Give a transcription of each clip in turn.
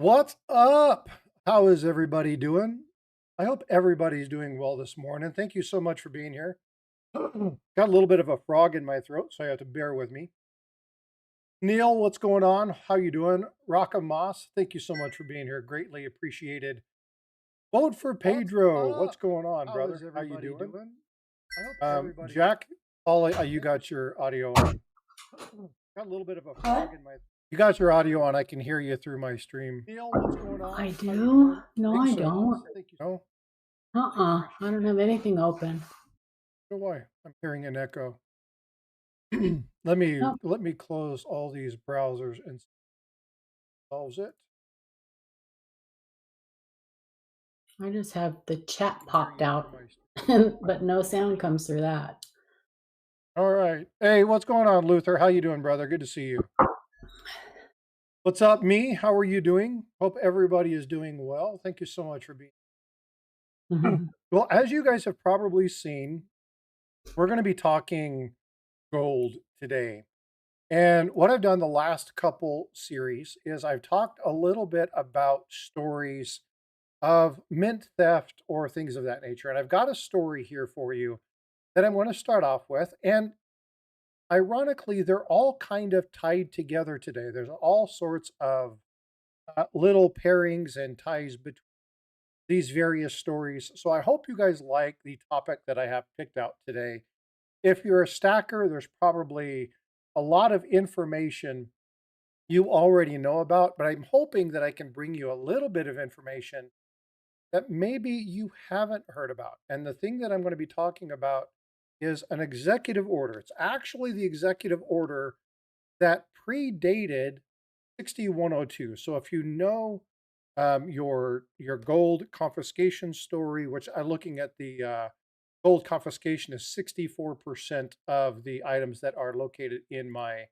What's up? How is everybody doing? I hope everybody's doing well this morning. Thank you so much for being here. Got a little bit of a frog in my throat, so you have to bear with me. Neil, what's going on? How you doing? Rocka Moss, thank you so much for being here. Greatly appreciated. Vote for What's Pedro. What's up? going on, How is brother? How you everybody doing? doing? I hope everybody. Jack, you got your audio on. Got a little bit of a What? frog in my. You got your audio on. I can hear you through my stream. Neil, what's going on? I How you do? doing? No, Think I so. don't. Thank you. No. I don't have anything open. So why? I'm hearing an echo. let me No, let me close all these browsers and solves it. I just have the chat I'm hearing popped you out, through my. but no sound comes through that. All right. Hey, what's going on, Luther? How you doing, brother? Good to see you. What's up, me? How are you doing? Hope everybody is doing well. Thank you so much for being. Well, as you guys have probably seen, we're going to be talking gold today. And what I've done the last couple series is I've talked a little bit about stories of mint theft or things of that nature. And I've got a story here for you that I'm going to start off with. And ironically, they're all kind of tied together today. There's all sorts of little pairings and ties between these various stories. So I hope you guys like the topic that I have picked out today. If you're a stacker, there's probably a lot of information you already know about, but I'm hoping that I can bring you a little bit of information that maybe you haven't heard about. And the thing that I'm going to be talking about is an executive order. It's actually the executive order that predated 6102. So if you know your gold confiscation story, which I'm looking at the gold confiscation is 64% of the items that are located in my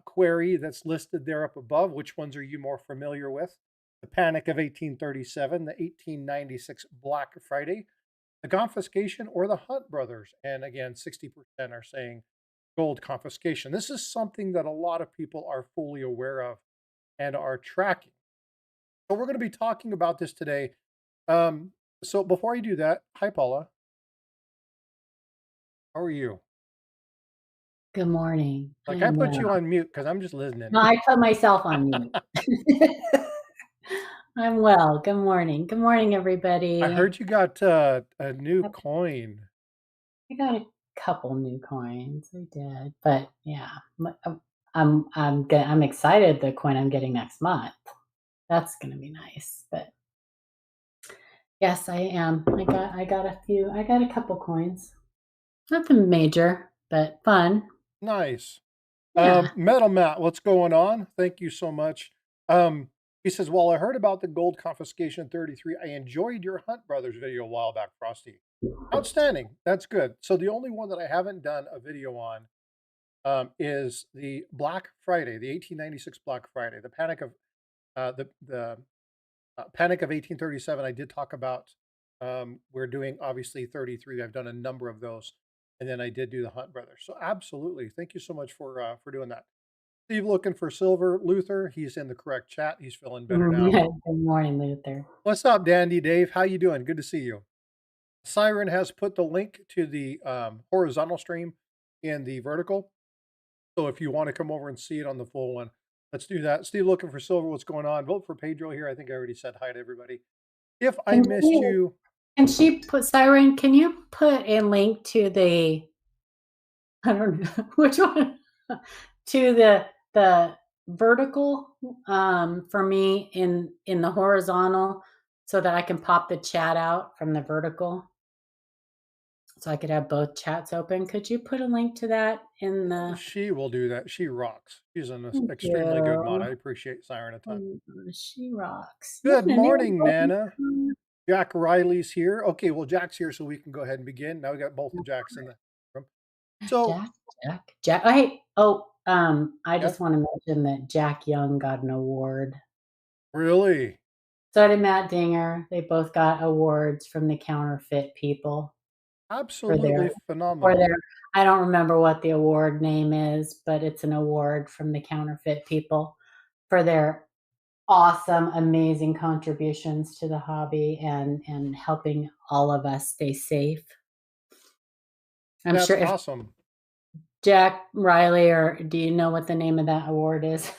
query that's listed there up above. Which ones are you more familiar with? The Panic of 1837, the 1896 Black Friday, the confiscation, or the Hunt brothers. And again, 60% are saying gold confiscation. This is something that a lot of people are fully aware of and are tracking. So we're going to be talking about this today. So before I do that, hi Paula, how are you? Good morning. I Like I am put you well. on mute because I'm just listening. No, I put myself on mute. I'm well. Good morning. Good morning, I everybody. heard you got a new coin. I got a couple new coins. I did, but yeah, I'm excited. The coin I'm getting next month. That's gonna be nice. But yes, I am. I got a few. I got a couple coins. Nothing major, but fun. Nice. Yeah. Metal Matt, what's going on? Thank you so much. He says, "Well, I heard about the gold confiscation 33. I enjoyed your Hunt Brothers video a while back, Frosty. Outstanding. That's good. So the only one that I haven't done a video on is the Black Friday, the 1896 Black Friday, the Panic of the Panic of 1837. I did talk about. We're doing obviously 33. I've done a number of those, and then I did do the Hunt Brothers. So absolutely, thank you so much for doing that. Steve looking for silver. Luther, he's in the correct chat. He's feeling better now. Good morning, Luther. What's up, Dandy Dave? How you doing? Good to see you. Siren has put the link to the horizontal stream in the vertical. So if you want to come over and see it on the full one, let's do that. Steve looking for silver. What's going on? Vote for Pedro here. I think I already said hi to everybody. If I Can missed she, you, can she put Siren? Can you put a link to the? I don't know which one. To the vertical for me in the horizontal, so that I can pop the chat out from the vertical, so I could have both chats open. Could you put a link to that in the? she will do that. She rocks. She's an Thank extremely good mod. you. I appreciate Siren a ton. Oh, she rocks. Good Morning, morning, Nana. everybody. Jack Riley's here. Okay, well, Jack's here, so we can go ahead and begin. Now we got both the Jacks in the room. So, Jack. Oh, hey. Oh, I yeah, just want to mention that Jack Young got an award. really, So did Matt Dinger. They both got awards from the counterfeit people for absolutely their for phenomenal. their. I don't remember what the award name is, but it's an award from the counterfeit people for their awesome, amazing contributions to the hobby and helping all of us stay safe. I'm That's sure if awesome. Jack Riley, or do you know what the name of that award is?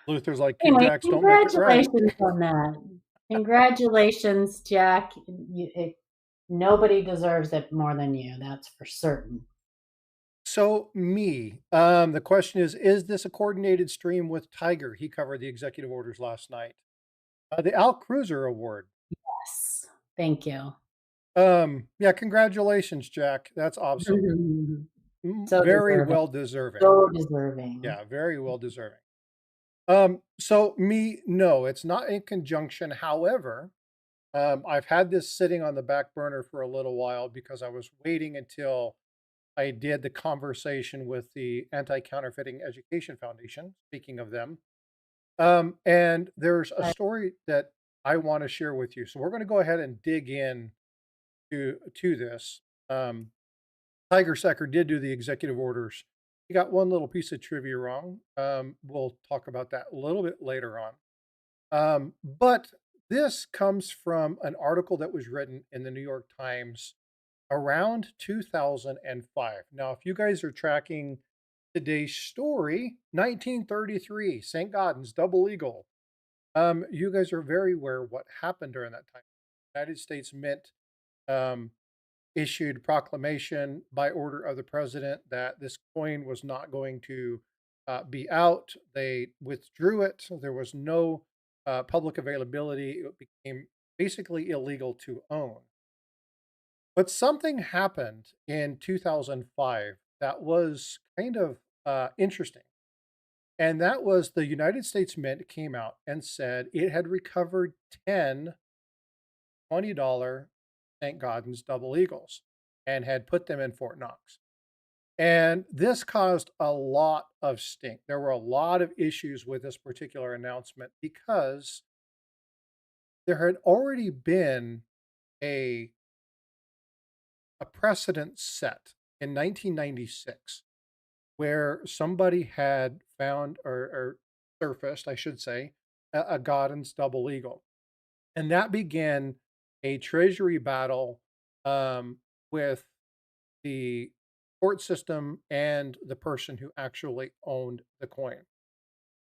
Luther's like, "Kid Anyway, Jacks don't make it right." congratulations on that. Congratulations, Jack. Nobody deserves it more than you, that's for certain. So me, the question is this a coordinated stream with Tiger? He covered the executive orders last night. The Al Cruiser Award. Yes. Thank you. Yeah, congratulations, Jack. That's awesome. So Very deserving. well deserving. So deserving. Yeah, very well deserving. So me, no, it's not in conjunction. However, I've had this sitting on the back burner for a little while because I was waiting until I did the conversation with the Anti-Counterfeiting Education Foundation, speaking of them. And there's a Right. story that I want to share with you. So we're going to go ahead and dig in to this. Tiger Secker did do the executive orders. He got one little piece of trivia wrong. We'll talk about that a little bit later on. But this comes from an article that was written in the New York Times around 2005. Now, if you guys are tracking today's story, 1933, St. Gaudens, double eagle. You guys are very aware what happened during that time. The United States Mint um, issued proclamation by order of the president that this coin was not going to be out. They withdrew it. There was no public availability. It became basically illegal to own. But something happened in 2005 that was kind of interesting. And that was the United States Mint came out and said it had recovered 10 $20 St. Gaudens double eagles and had put them in Fort Knox. And this caused a lot of stink. There were a lot of issues with this particular announcement because there had already been a, a precedent set in 1996 where somebody had found or surfaced, I should say, a Gaudens double eagle. And that began a treasury battle with the court system and the person who actually owned the coin.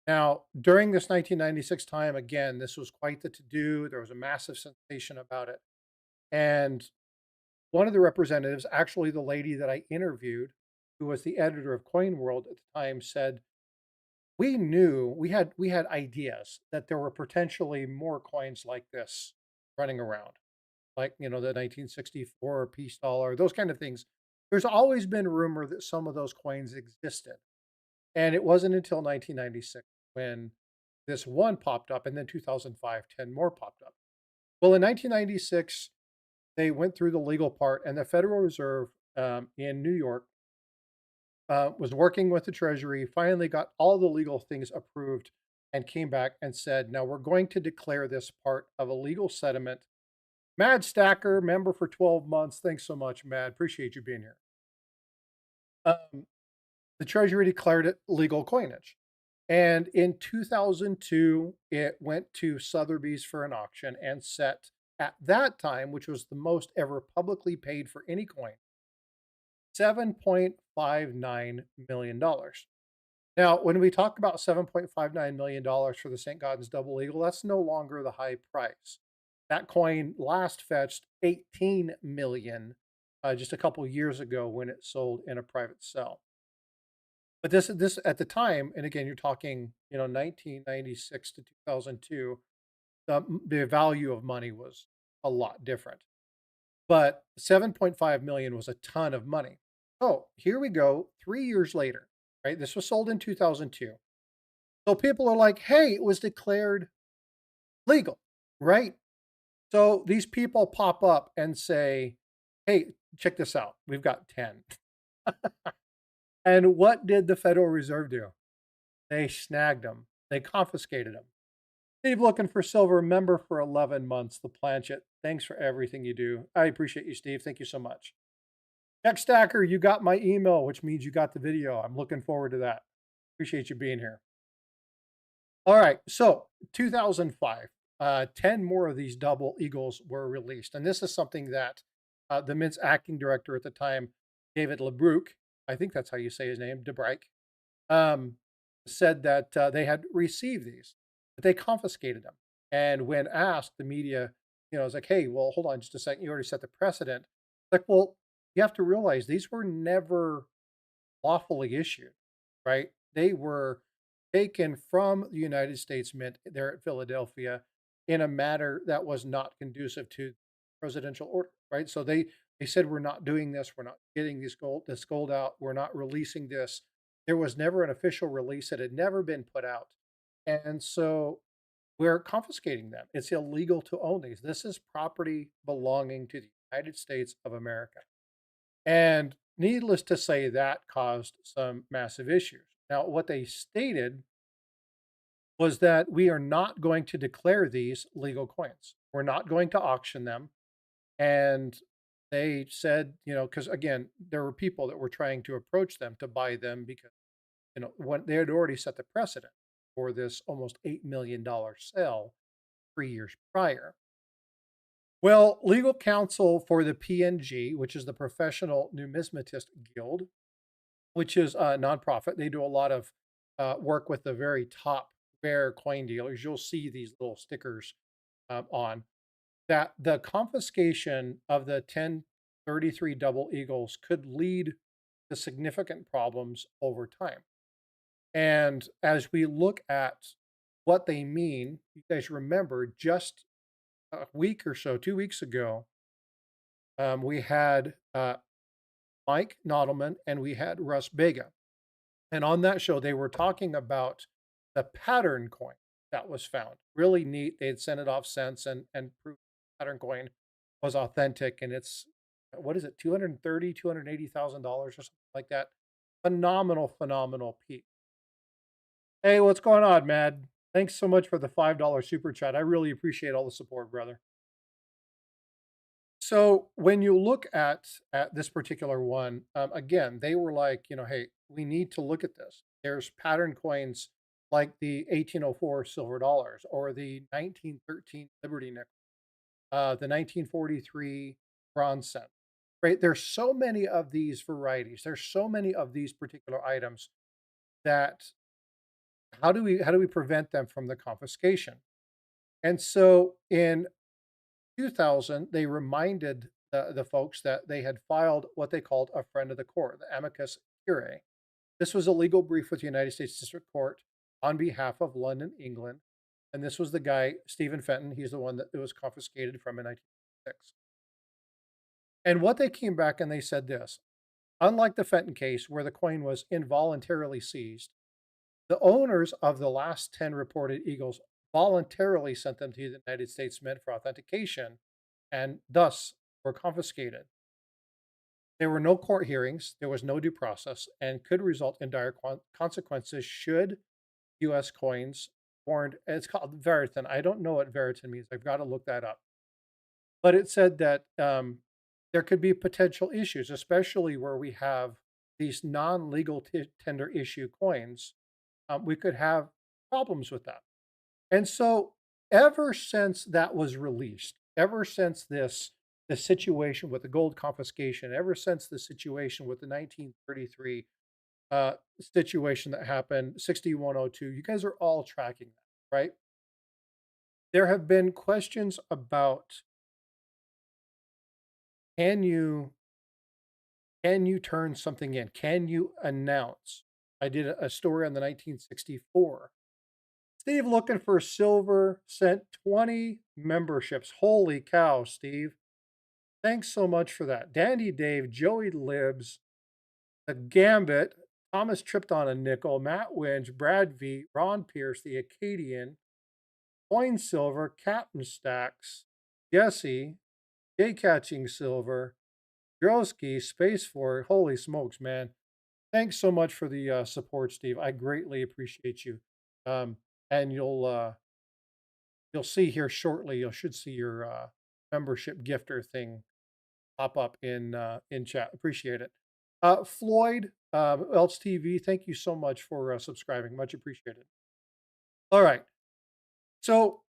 Now, during this 1996 time, again, this was quite the to do. There was a massive sensation about it. And one of the representatives, actually the lady that I interviewed, who was the editor of Coin World at the time, said, we knew we had ideas that there were potentially more coins like this running around, like the 1964 peace dollar, those kind of things. There's always been rumor that some of those coins existed, and it wasn't until 1996 when this one popped up, and then 2005, 10 more popped up. Well, in 1996, they went through the legal part, and the Federal Reserve in New York was working with the Treasury, finally got all the legal things approved, and came back and said, now we're going to declare this part of a legal settlement. Mad Stacker, member for 12 months. Thanks so much, Mad. Appreciate you being here. The Treasury declared it legal coinage. And in 2002, it went to Sotheby's for an auction and set at that time, which was the most ever publicly paid for any coin, $7.59 million. Now, when we talk about $7.59 million for the St. Gaudens Double Eagle, that's no longer the high price. That coin last fetched 18 million just a couple years ago when it sold in a private sale. But this at the time, and again, you're talking 1996 to 2002, the value of money was a lot different. But 7.5 million was a ton of money. So here we go, 3 years later, right? This was sold in 2002. So people are like, hey, it was declared legal, right? So these people pop up and say, hey, check this out. We've got 10. And what did the Federal Reserve do? They snagged them. They confiscated them. Steve looking for silver member for 11 months. The Planchet. Thanks for everything you do. I appreciate you, Steve. Thank you so much. Next Stacker, you got my email, which means you got the video. I'm looking forward to that. Appreciate you being here. All right. So 2005, 10 more of these double eagles were released. And this is something that the Mint's acting director at the time, David LeBruck, I think that's how you say his name, DeBrike, um, said that they had received these, but they confiscated them. And when asked, the media, was like, hey, well, hold on just a second. You already set the precedent. Like, well, you have to realize these were never lawfully issued, right? They were taken from the United States Mint there at Philadelphia in a manner that was not conducive to presidential order, right? So they said we're not doing this, we're not getting this gold out, we're not releasing this. There was never an official release; it had never been put out, and so we're confiscating them. It's illegal to own these. This is property belonging to the United States of America. And needless to say, that caused some massive issues. Now, what they stated was that we are not going to declare these legal coins. We're not going to auction them. And they said, because again, there were people that were trying to approach them to buy them because, when they had already set the precedent for this almost $8 million sale 3 years prior. Well, legal counsel for the PNG, which is the Professional Numismatist Guild, which is a nonprofit. They do a lot of work with the very top rare coin dealers. You'll see these little stickers on that. The confiscation of the 1033 double eagles could lead to significant problems over time. And as we look at what they mean, you guys remember just a week or so, 2 weeks ago, we had Mike Nodelman and we had Russ Bega. And on that show, they were talking about the pattern coin that was found. Really neat. They had sent it off since and proved the pattern coin was authentic. And it's, what is it, $280,000 or something like that. Phenomenal, phenomenal piece. Hey, what's going on, Mad? Thanks so much for the $5 super chat. I really appreciate all the support, brother. So when you look at this particular one, again, they were like, hey, we need to look at this. There's pattern coins like the 1804 silver dollars or the 1913 Liberty nickel, the 1943 bronze cent. Right? There's so many of these varieties. There's so many of these particular items that how do we prevent them from the confiscation? And so in 2000, they reminded the folks that they had filed what they called a friend of the court, the amicus curiae. This was a legal brief with the United States District Court on behalf of London, England. And this was the guy, Stephen Fenton. He's the one that it was confiscated from in 1906. And what they came back and they said this: unlike the Fenton case, where the coin was involuntarily seized, the owners of the last 10 reported eagles voluntarily sent them to the United States Mint for authentication and thus were confiscated. There were no court hearings, there was no due process, and could result in dire consequences should U.S. coins warned. It's called Veriton. I don't know what Veriton means. I've got to look that up. But it said that there could be potential issues, especially where we have these non-legal tender issue coins. We could have problems with that. And so ever since that was released, ever since the situation with the gold confiscation, ever since the situation with the 1933 situation that happened, 6102, you guys are all tracking that, right? There have been questions about can you turn something in? Can you announce? I did a story on the 1964. Steve looking for silver, sent 20 memberships. Holy cow, Steve. Thanks so much for that. Dandy Dave, Joey Libs, the Gambit, Thomas tripped on a nickel, Matt Winch, Brad V, Ron Pierce, the Acadian, Coin Silver, Captain Stacks, Jesse, Jay Catching Silver, Drosky, Space Forward. Holy smokes, man. Thanks so much for the support, Steve. I greatly appreciate you. And you'll see here shortly. You should see your membership gifter thing pop up in chat. Appreciate it. Floyd Elts TV, thank you so much for subscribing. Much appreciated. All right. So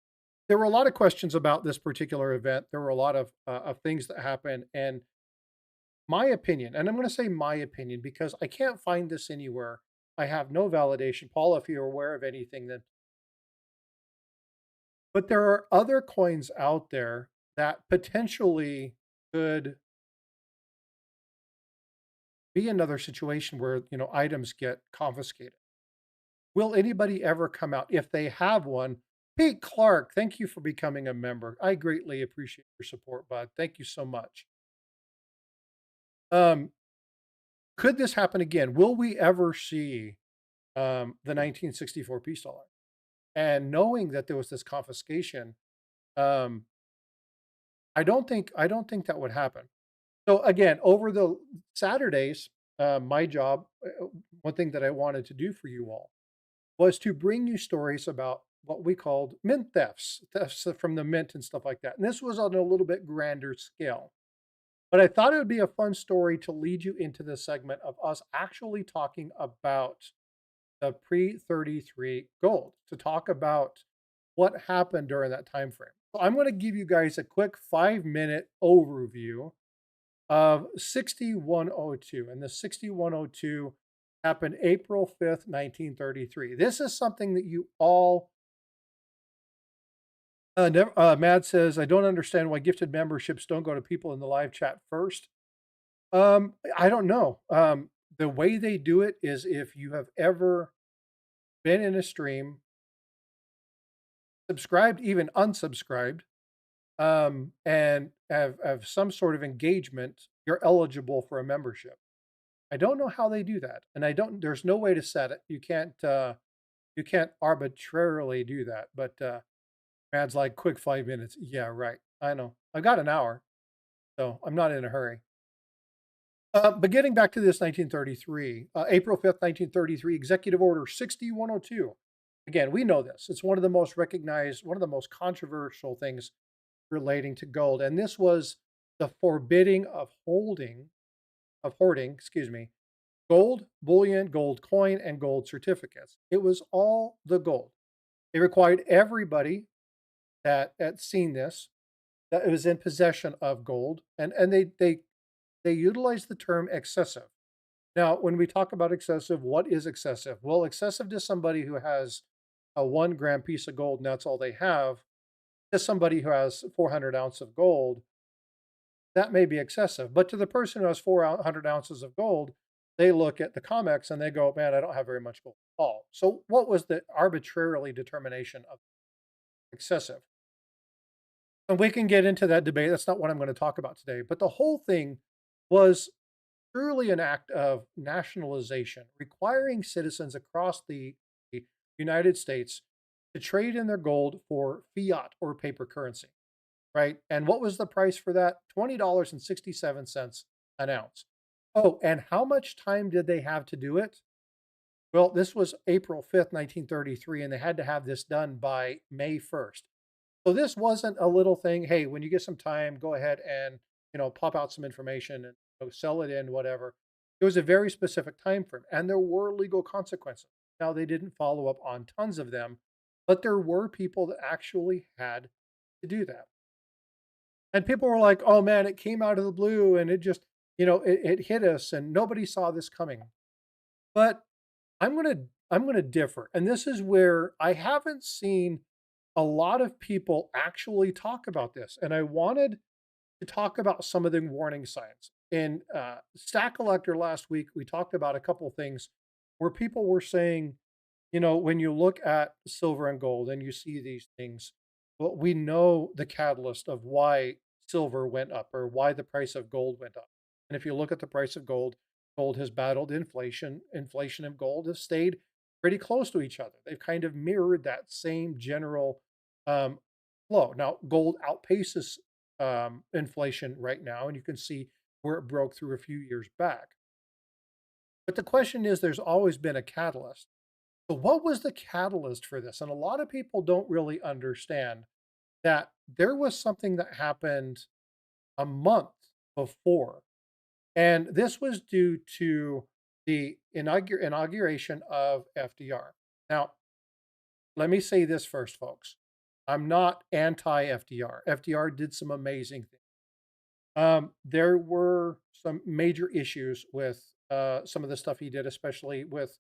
there were a lot of questions about this particular event. There were a lot of things that happened, and my opinion, and I'm going to say my opinion because I can't find this anywhere. I have no validation. Paul, if you're aware of anything, then but there are other coins out there that potentially could be another situation where items get confiscated. Will anybody ever come out if they have one? Pete Clark, thank you for becoming a member. I greatly appreciate your support, bud. Thank you so much. Um, could this happen again? Will we ever see the 1964 peace dollar? And knowing that there was this confiscation, um, I don't think that would happen. So again, over the Saturdays, my job, one thing that I wanted to do for you all was to bring you stories about what we called mint thefts, thefts from the mint and stuff like that. And this was on a little bit grander scale. But I thought it would be a fun story to lead you into the segment of us actually talking about the pre-33 gold, to talk about what happened during that time frame. So I'm going to give you guys a quick 5-minute overview of 6102. And the 6102 happened April 5th, 1933. This is something that you all Mad says, I don't understand why gifted memberships don't go to people in the live chat first. I don't know. The way they do it is if you have ever been in a stream, subscribed, even unsubscribed, and have some sort of engagement, you're eligible for a membership. I don't know how they do that, and there's no way to set it. You can't arbitrarily do that. But Mad's like, quick 5 minutes. Yeah, right. I know. I've got an hour, so I'm not in a hurry. But getting back to this 1933, April 5th, 1933, Executive Order 6102. Again, we know this. It's one of the most recognized, one of the most controversial things relating to gold. And this was the forbidding of hoarding, excuse me, gold, bullion, gold coin, and gold certificates. It was all the gold. It required everybody that had seen this, that was in possession of gold, and they utilized the term excessive. Now, when we talk about excessive, what is excessive? Well, excessive to somebody who has a 1 gram piece of gold and that's all they have, to somebody who has 400 ounces of gold, that may be excessive. But to the person who has 400 ounces of gold, they look at the COMEX and they go, man, I don't have very much gold at all. So what was the arbitrarily determination of excessive? And we can get into that debate. That's not what I'm going to talk about today. But the whole thing was truly an act of nationalization, requiring citizens across the United States to trade in their gold for fiat or paper currency, right? And what was the price for that? $20.67 an ounce. Oh, and how much time did they have to do it? Well, this was April 5th, 1933, and they had to have this done by May 1st. So this wasn't a little thing. Hey, when you get some time, go ahead and pop out some information and sell it in, whatever. It was a very specific time frame, and there were legal consequences. Now they didn't follow up on tons of them, but there were people that actually had to do that. And people were like, "Oh man, it came out of the blue, and it just it hit us, and nobody saw this coming." But I'm gonna differ, and this is where I haven't seen a lot of people actually talk about this, and I wanted to talk about some of the warning signs. In Stack Collector last week, we talked about a couple things where people were saying, when you look at silver and gold and you see these things, well, we know the catalyst of why silver went up or why the price of gold went up. And if you look at the price of gold, gold has battled inflation. Inflation and gold have stayed pretty close to each other. They've kind of mirrored that same general um, flow. Now, gold outpaces inflation right now, and you can see where it broke through a few years back. But the question is, there's always been a catalyst. So, what was the catalyst for this? And a lot of people don't really understand that there was something that happened a month before. And this was due to the inauguration of FDR. Now, let me say this first, folks. I'm not anti FDR. FDR did some amazing things. There were some major issues with some of the stuff he did, especially with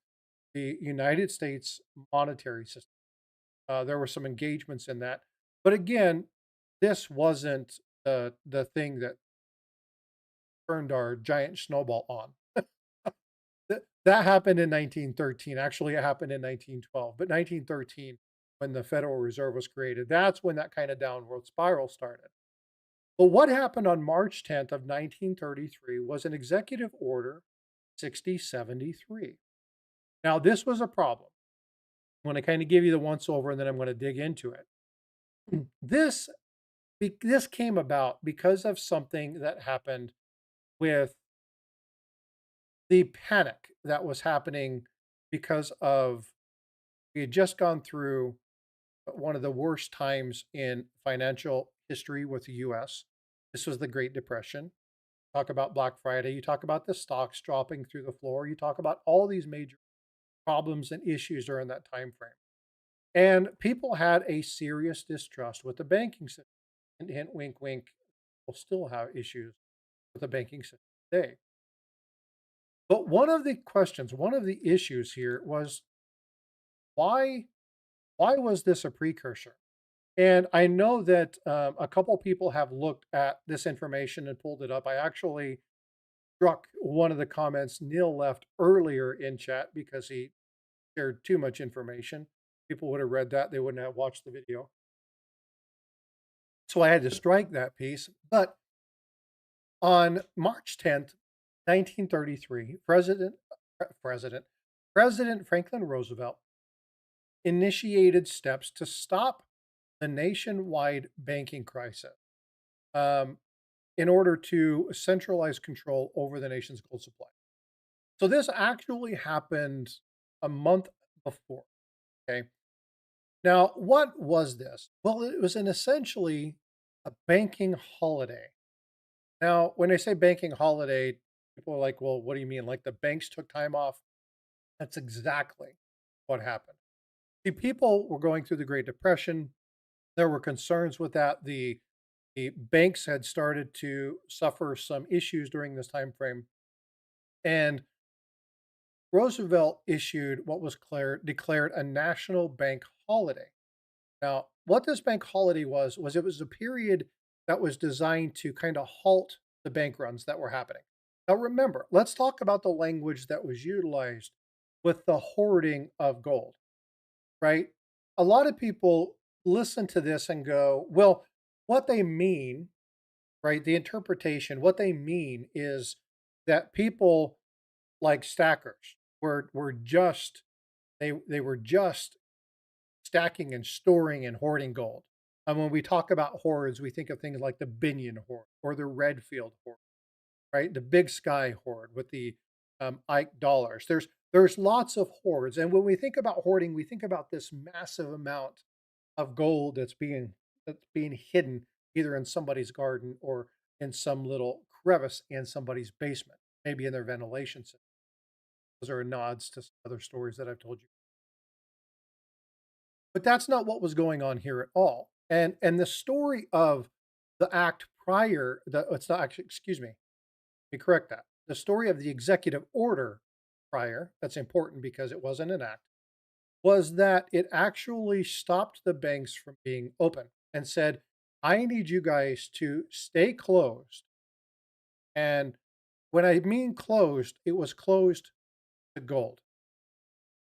the United States monetary system. There were some engagements in that, but again, this wasn't the thing that turned our giant snowball on. That happened in 1913. Actually, it happened in 1912, but 1913, when the Federal Reserve was created, that's when that kind of downward spiral started. But what happened on March 10th of 1933 was an executive order 6073. Now, this was a problem. I'm going to kind of give you the once over and then I'm going to dig into it. This this came about because of something that happened with the panic that was happening because of we had just gone through one of the worst times in financial history with the US. This was the Great Depression. Talk about Black Friday, you talk about the stocks dropping through the floor, you talk about all these major problems and issues during that time frame. And people had a serious distrust with the banking system. And hint, wink, wink, we'll still have issues with the banking system today. But one of the questions, one of the issues here was why why was this a precursor? And I know that a couple people have looked at this information and pulled it up. I actually struck one of the comments Neil left earlier in chat because he shared too much information. People would have read that, they wouldn't have watched the video. So I had to strike that piece. But on March 10th, 1933, President Franklin Roosevelt initiated steps to stop the nationwide banking crisis in order to centralize control over the nation's gold supply. So this actually happened a month before. Okay. Now, what was this? Well, it was an essentially a banking holiday. Now, when I say banking holiday, people are like, well, what do you mean? Like the banks took time off? That's exactly what happened. See, people were going through the Great Depression. There were concerns with that. The banks had started to suffer some issues during this time frame. And Roosevelt issued what was declared a national bank holiday. Now, what this bank holiday was it was a period that was designed to kind of halt the bank runs that were happening. Now, remember, let's talk about the language that was utilized with the hoarding of gold, right? A lot of people listen to this and go, well, what they mean, right? The interpretation, what they mean is that people like stackers were just they were just stacking and storing and hoarding gold. And when we talk about hoards, we think of things like the Binion hoard or the Redfield hoard, right? The Big Sky hoard with the Ike dollars. There's lots of hoards, and when we think about hoarding, we think about this massive amount of gold that's being hidden either in somebody's garden or in some little crevice in somebody's basement, maybe in their ventilation system. Those are nods to some other stories that I've told you. But that's not what was going on here at all. And the story of the act prior, it's not actually, excuse me, let me correct that. The story of the executive order prior, that's important because it wasn't an act, was that it actually stopped the banks from being open and said, I need you guys to stay closed. And when I mean closed, it was closed to gold.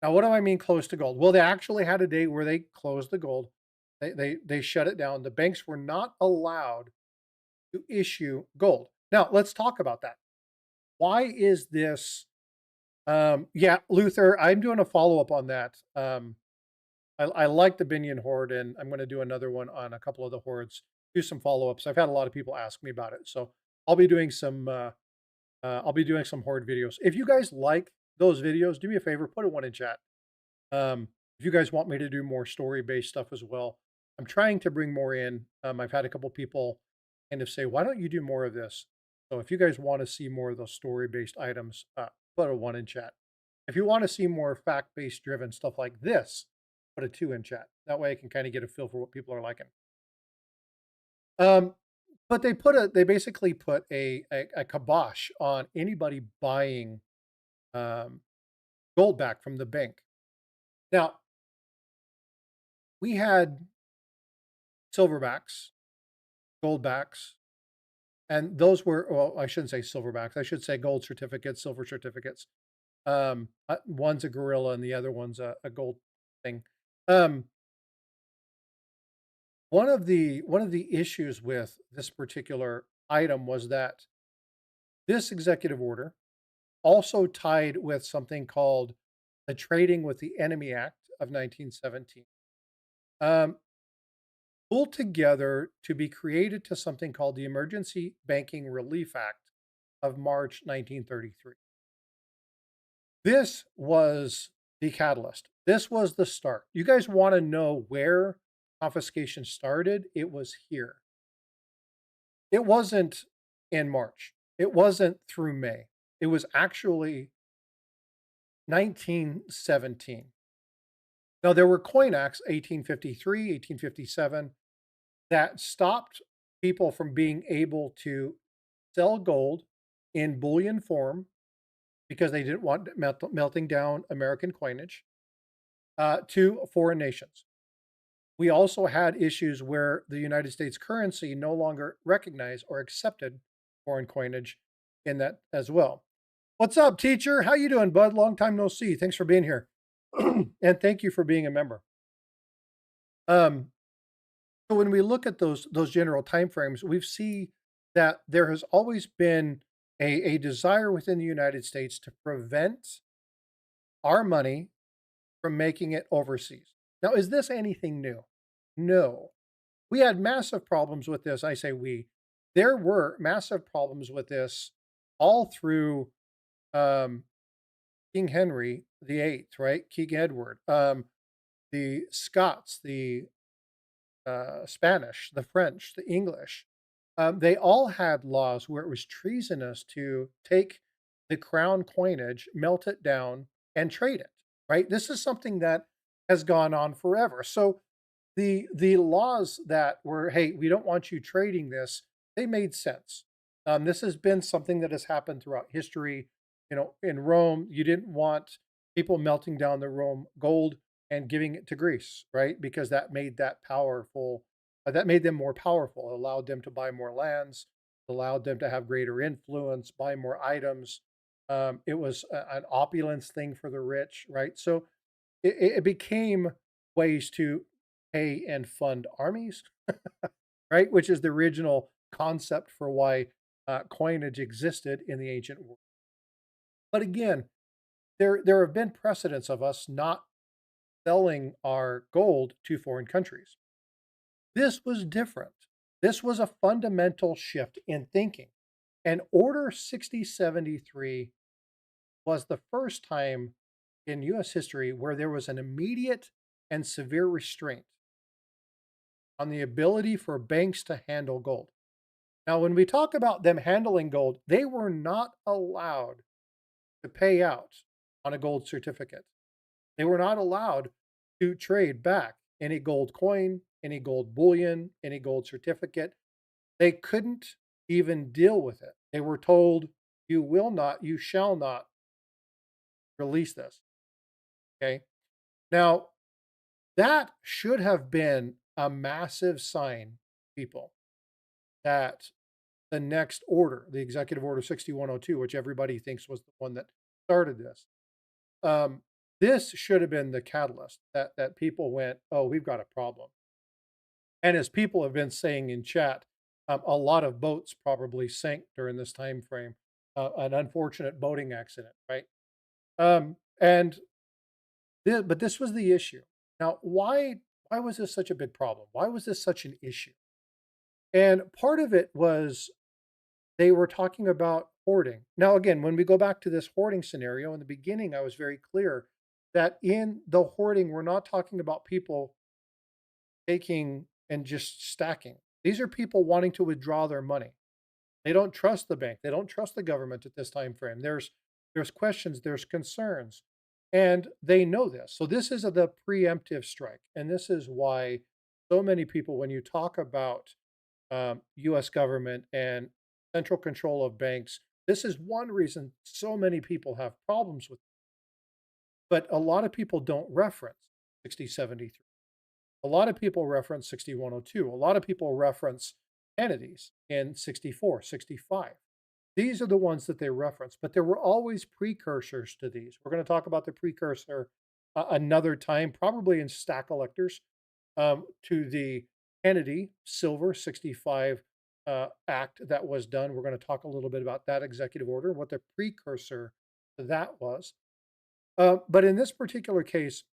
Now, what do I mean close to gold? Well, they actually had a day where they closed the gold. They shut it down. The banks were not allowed to issue gold. Now, let's talk about that. Why is this? Yeah, Luther, I'm doing a follow up on that. I like the Binion hoard, and I'm going to do another one on a couple of the hoards. Do some follow ups. I've had a lot of people ask me about it, so I'll be doing some. I'll be doing some hoard videos. If you guys like those videos, do me a favor, put a one in chat. If you guys want me to do more story-based stuff as well, I'm trying to bring more in. I've had a couple people kind of say, why don't you do more of this? So if you guys want to see more of those story-based items, put a one in chat. If you want to see more fact-based driven stuff like this, put a 2 in chat. That way I can kind of get a feel for what people are liking. Um, but they basically put a kibosh on anybody buying um, gold back from the bank. Now, we had silverbacks, goldbacks, and those were, well, I shouldn't say silverbacks. I should say gold certificates, silver certificates. One's a gorilla and the other one's a gold thing. Um, one of the issues with this particular item was that this executive order also tied with something called the Trading with the Enemy Act of 1917, um, pulled together to be created to something called the Emergency Banking Relief Act of March 1933. This was the catalyst. This was the start. You guys want to know where confiscation started? It was here. It wasn't in March. It wasn't through May. It was actually 1917. Now, there were coin acts, 1853, 1857, that stopped people from being able to sell gold in bullion form because they didn't want melting down American coinage to foreign nations. We also had issues where the United States currency no longer recognized or accepted foreign coinage in that as well. What's up, teacher? How you doing, bud? Long time no see. Thanks for being here. And thank you for being a member. Um, so when we look at those general timeframes, we see that there has always been a desire within the United States to prevent our money from making it overseas. Now, is this anything new? No. We had massive problems with this. I say we. There were massive problems with this all through um, King Henry VIII, right? King Edward, the Scots, the Spanish, the French, the English. They all had laws where it was treasonous to take the crown coinage, melt it down, and trade it. Right. This is something that has gone on forever. So the laws that were, hey, we don't want you trading this, they made sense. This has been something that has happened throughout history. You know, in Rome, you didn't want people melting down the Rome gold and giving it to Greece, right? Because that made that powerful. That made them more powerful. It allowed them to buy more lands, allowed them to have greater influence, buy more items. It was an opulence thing for the rich, right? So it became ways to pay and fund armies, right? Which is the original concept for why coinage existed in the ancient world. But again, there have been precedents of us not selling our gold to foreign countries. This was different. This was a fundamental shift in thinking. And Order 6073 was the first time in US history where there was an immediate and severe restraint on the ability for banks to handle gold. Now, when we talk about them handling gold, they were not allowed to pay out on a gold certificate. They were not allowed to trade back any gold coin, any gold bullion, any gold certificate. They couldn't even deal with it. They were told, you will not, you shall not release this. Okay. Now, that should have been a massive sign, people, that the next order, the Executive Order 6102, which everybody thinks was the one that started this, this should have been the catalyst that people went, oh, we've got a problem. And as people have been saying in chat, a lot of boats probably sank during this time frame. An unfortunate boating accident, right? And but this was the issue. Now, why was this such a big problem? Why was this such an issue? And part of it was they were talking about hoarding. Now, again, when we go back to this hoarding scenario, in the beginning, I was very clear that in the hoarding, we're not talking about people taking and just stacking. These are people wanting to withdraw their money. They don't trust the bank. They don't trust the government at this time frame. There's questions, there's concerns. And they know this. So this is the preemptive strike. And this is why so many people, when you talk about US government and central control of banks, this is one reason so many people have problems with it. But a lot of people don't reference 6073. A lot of people reference 6102. A lot of people reference entities in 64, 65. These are the ones that they reference, but there were always precursors to these. We're going to talk about the precursor another time, probably in stack electors, to the Kennedy Silver 65 Act that was done. We're going to talk a little bit about that executive order, what the precursor to that was. But in this particular case,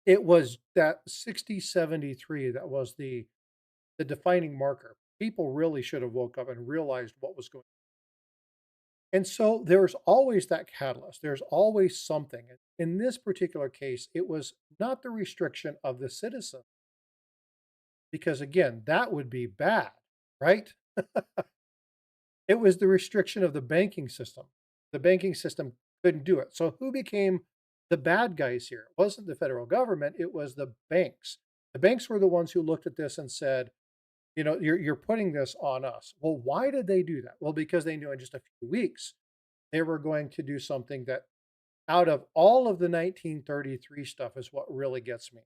it was that 6073 that was the defining marker. People really should have woke up and realized what was going on. And so there's always that catalyst. There's always something. In this particular case, it was not the restriction of the citizen, because again, that would be bad, right? It was the restriction of the banking system. The banking system couldn't do it. So who became the bad guys here? It wasn't the federal government, it was the banks. The banks were the ones who looked at this and said, you know, you're putting this on us. Well, why did they do that? Well, because they knew in just a few weeks they were going to do something that out of all of the 1933 stuff is what really gets me.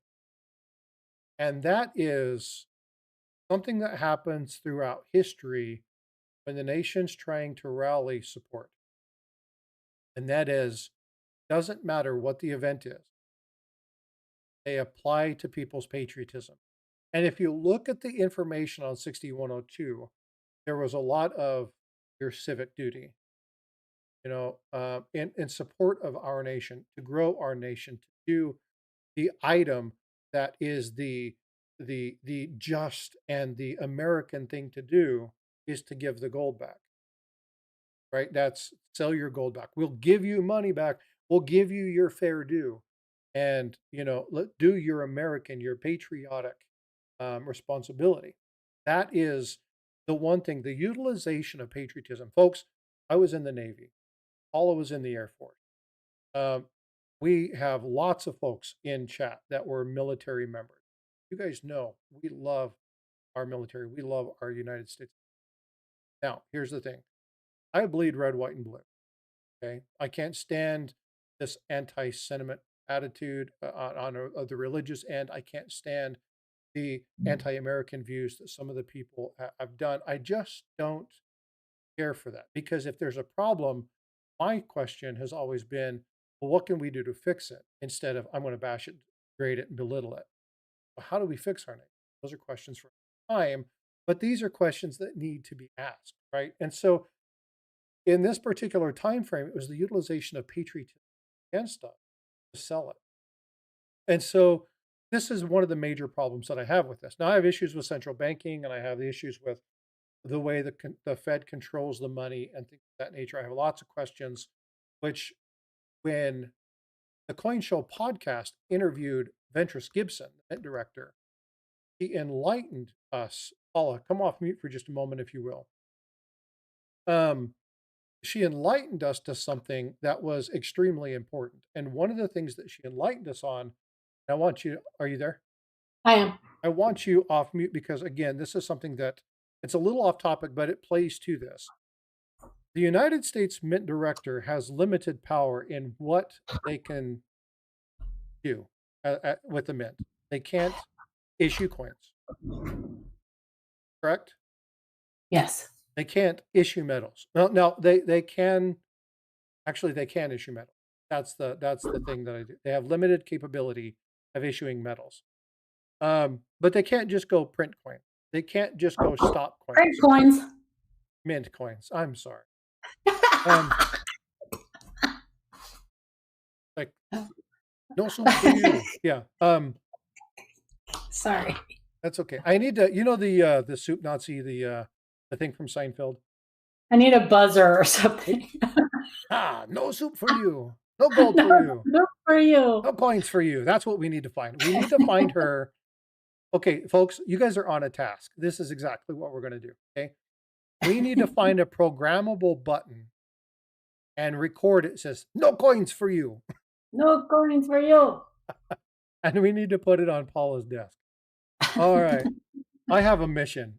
And that is something that happens throughout history when the nation's trying to rally support. And that is, doesn't matter what the event is, they apply to people's patriotism. And if you look at the information on 6102, there was a lot of your civic duty, you know, in support of our nation, to grow our nation, to do the item that is the just and the American thing to do is to give the gold back. Right? That's sell your gold back. We'll give you money back. We'll give you your fair due. And, you know, do your American, your patriotic responsibility. That is the one thing, the utilization of patriotism. Folks, I was in the Navy. Paula was in the Air Force. Um, we have lots of folks in chat that were military members. You guys know we love our military. We love our United States. Now, here's the thing. I bleed red, white, and blue. Okay. I can't stand this anti-sentiment attitude on the religious end. I can't stand the anti-American views that some of the people have done. I just don't care for that, because if there's a problem, my question has always been, well, what can we do to fix it, instead of I'm going to bash it, grade it, and belittle it. Well, how do we fix our nation? Those are questions for time, but these are questions that need to be asked, right? And so in this particular time frame, it was the utilization of patriotism against us to sell it. And so this is one of the major problems that I have with this. Now, I have issues with central banking, and I have the issues with the way the Fed controls the money and things of that nature. I have lots of questions, which when the Coin Show podcast interviewed Ventris Gibson, the Mint director, he enlightened us. Paula, come off mute for just a moment, if you will. She enlightened us to something that was extremely important. And one of the things that she enlightened us on, I want you, are you there? I am. I want you off mute because, again, this is something that it's a little off topic, but it plays to this. The United States Mint Director has limited power in what they can do with the mint. They can't issue coins, correct? Yes. They can't issue metals. No, they can. Actually, they can issue metals. That's the thing that I do. They have limited capability of issuing metals, but they can't just go print coin. They can't just go stop coins. Print coins. Mint coins. I'm sorry. Like no soup for you. Yeah. Sorry. That's okay. I need to. You know the soup Nazi, the thing from Seinfeld. I need a buzzer or something. No soup for you. No gold for you. No for you. No coins for you. That's what we need to find. We need to find her. Okay, folks, you guys are on a task. This is exactly what we're going to do. Okay. We need to find a programmable button and record it. It says, no coins for you. No coins for you. And we need to put it on Paula's desk. All right. I have a mission.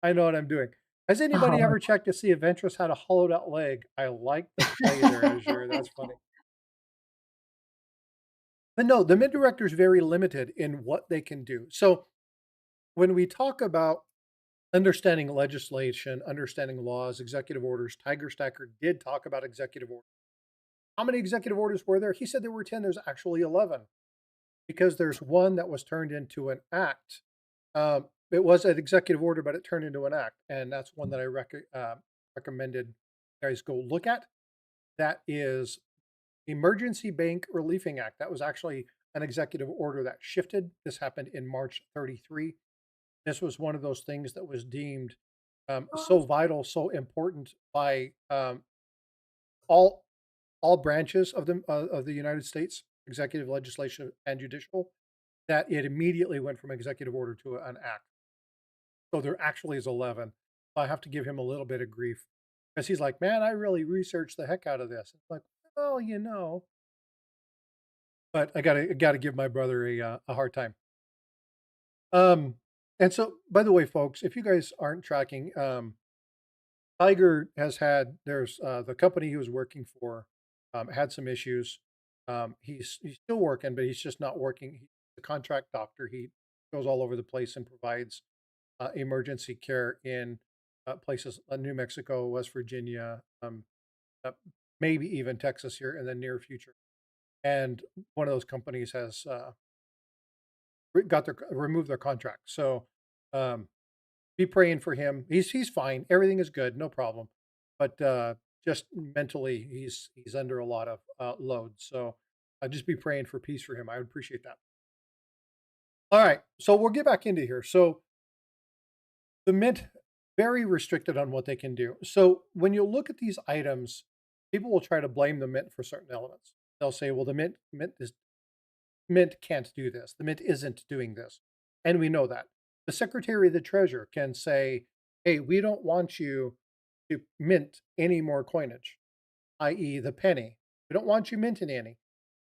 I know what I'm doing. Has anybody Oh. ever checked to see if Ventress had a hollowed out leg? I like the play there, Azure. That's funny. But no, the Mint Director is very limited in what they can do. So when we talk about understanding legislation, understanding laws, executive orders, Tiger Stacker did talk about executive orders. How many executive orders were there? He said there were 10. There's actually 11 because there's one that was turned into an act. It was an executive order, but it turned into an act. And that's one that I recommended you guys go look at. That is Emergency Bank Relieving Act. That was actually an executive order that shifted. This happened in March 33. This was one of those things that was deemed so vital, so important by all all branches of the United States, executive, legislative, and judicial, that it immediately went from executive order to an act. So there actually is 11. I have to give him a little bit of grief because he's like, man, I really researched the heck out of this. It's like, well, you know, but I gotta give my brother a hard time. And so, by the way, folks, if you guys aren't tracking, Tiger has had there's the company he was working for had some issues. He's still working, but he's just not working. He's a contract doctor. He goes all over the place and provides emergency care in places New Mexico, West Virginia, uh, maybe even Texas here in the near future. And one of those companies has removed their contract. So um, be praying for him. He's fine. Everything is good, no problem. But just mentally, he's under a lot of load. So just be praying for peace for him. I would appreciate that. All right, so we'll get back into here. So the Mint very restricted on what they can do. So when you look at these items, people will try to blame the Mint for certain elements. They'll say, "Well, the Mint can't do this. The Mint isn't doing this," and we know that. The Secretary of the Treasurer can say, "Hey, we don't want you to mint any more coinage, i.e., the penny. We don't want you minting any."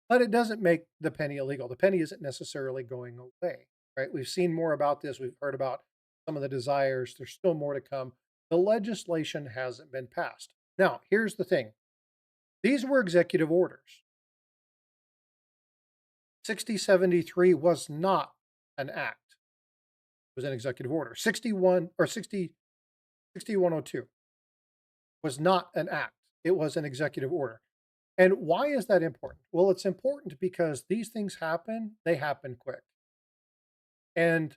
But it doesn't make the penny illegal. The penny isn't necessarily going away, right? We've seen more about this. We've heard about some of the desires. There's still more to come. The legislation hasn't been passed. Now, here's the thing. These were executive orders. 6073 was not an act. It was an executive order. 6102 was not an act. It was an executive order. And why is that important? Well, it's important because these things happen, they happen quick. And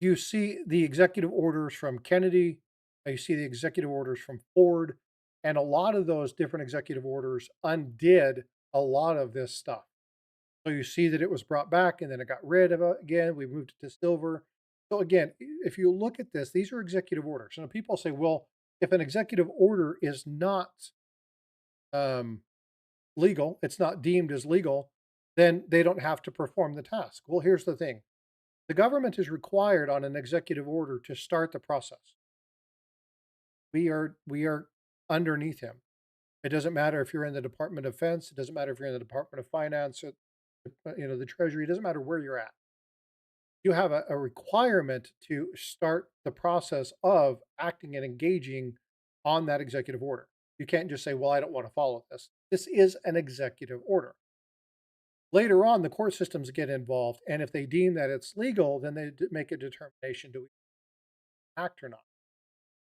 you see the executive orders from Kennedy, you see the executive orders from Ford, and a lot of those different executive orders undid a lot of this stuff. So you see that it was brought back and then it got rid of it again. We moved it to silver. So again, if you look at this, these are executive orders. And people say, well, if an executive order is not um, legal, it's not deemed as legal, then they don't have to perform the task. Well, here's the thing. The government is required on an executive order to start the process. We are underneath him. It doesn't matter if you're in the Department of Defense. It doesn't matter if you're in the Department of Finance, or, the Treasury. It doesn't matter where you're at. You have a requirement to start the process of acting and engaging on that executive order. You can't just say, well, I don't want to follow this. This is an executive order. Later on, the court systems get involved, and if they deem that it's legal, then they make a determination, do we act or not?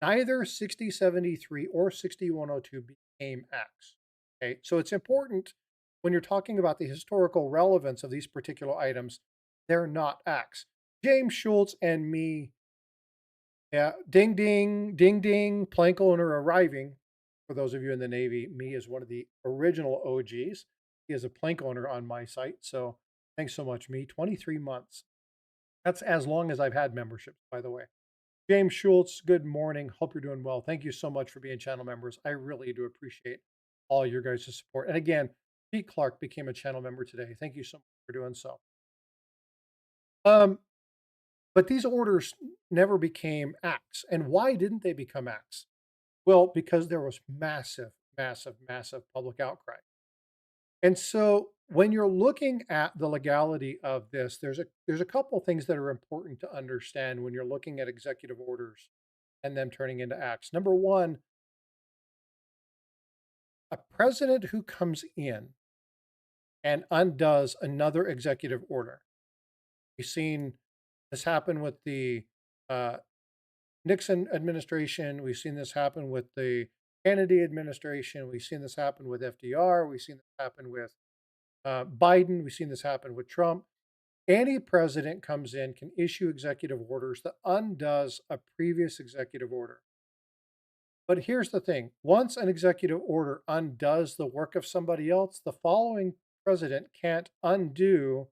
Neither 6073 or 6102 became acts. Okay, so it's important when you're talking about the historical relevance of these particular items, they're not acts. James Schultz and me, yeah, ding, ding, ding, ding, plank owner arriving. For those of you in the Navy, me is one of the original OGs. He is a plank owner on my site. So thanks so much, me. 23 months. That's as long as I've had memberships, by the way. James Schultz, good morning. Hope you're doing well. Thank you so much for being channel members. I really do appreciate all your guys' support. And again, Pete Clark became a channel member today. Thank you so much for doing so. But these orders never became acts. And why didn't they become acts? Well, because there was massive, massive, massive public outcry. And so when you're looking at the legality of this, there's a couple things that are important to understand when you're looking at executive orders and them turning into acts. Number one, a president who comes in and undoes another executive order. We've seen this happen with the uh, Nixon administration. We've seen this happen with the Kennedy administration. We've seen this happen with FDR. We've seen this happen with Biden. We've seen this happen with Trump. Any president comes in, can issue executive orders that undoes a previous executive order. But here's the thing, once an executive order undoes the work of somebody else, the following president can't undo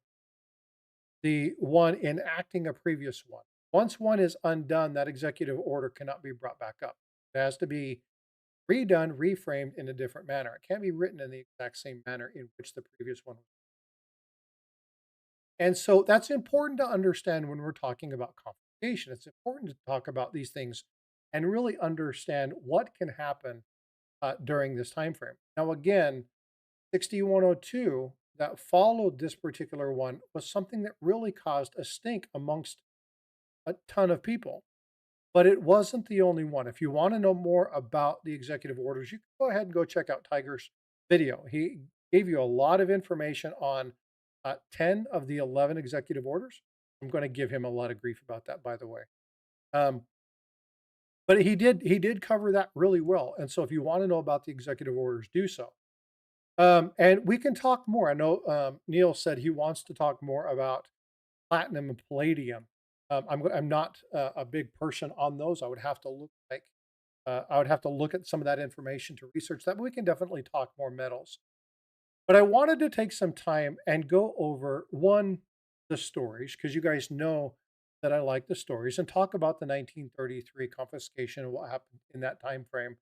the one enacting a previous one. Once one is undone, that executive order cannot be brought back up. It has to be redone, reframed in a different manner. It can't be written in the exact same manner in which the previous one was. And so that's important to understand when we're talking about confiscation. It's important to talk about these things and really understand what can happen during this time frame. Now, again, 6102 that followed this particular one was something that really caused a stink amongst a ton of people. But it wasn't the only one. If you want to know more about the executive orders, you can go ahead and go check out Tiger's video. He gave you a lot of information on 10 of the 11 executive orders. I'm going to give him a lot of grief about that, by the way. Um, but he did cover that really well. And so if you want to know about the executive orders, do so. And we can talk more. I know Neil said he wants to talk more about platinum and palladium. I'm not a big person on those. I would have to look at some of that information to research that, but we can definitely talk more metals. But I wanted to take some time and go over the stories, because you guys know that I like the stories, and talk about the 1933 confiscation and what happened in that time frame,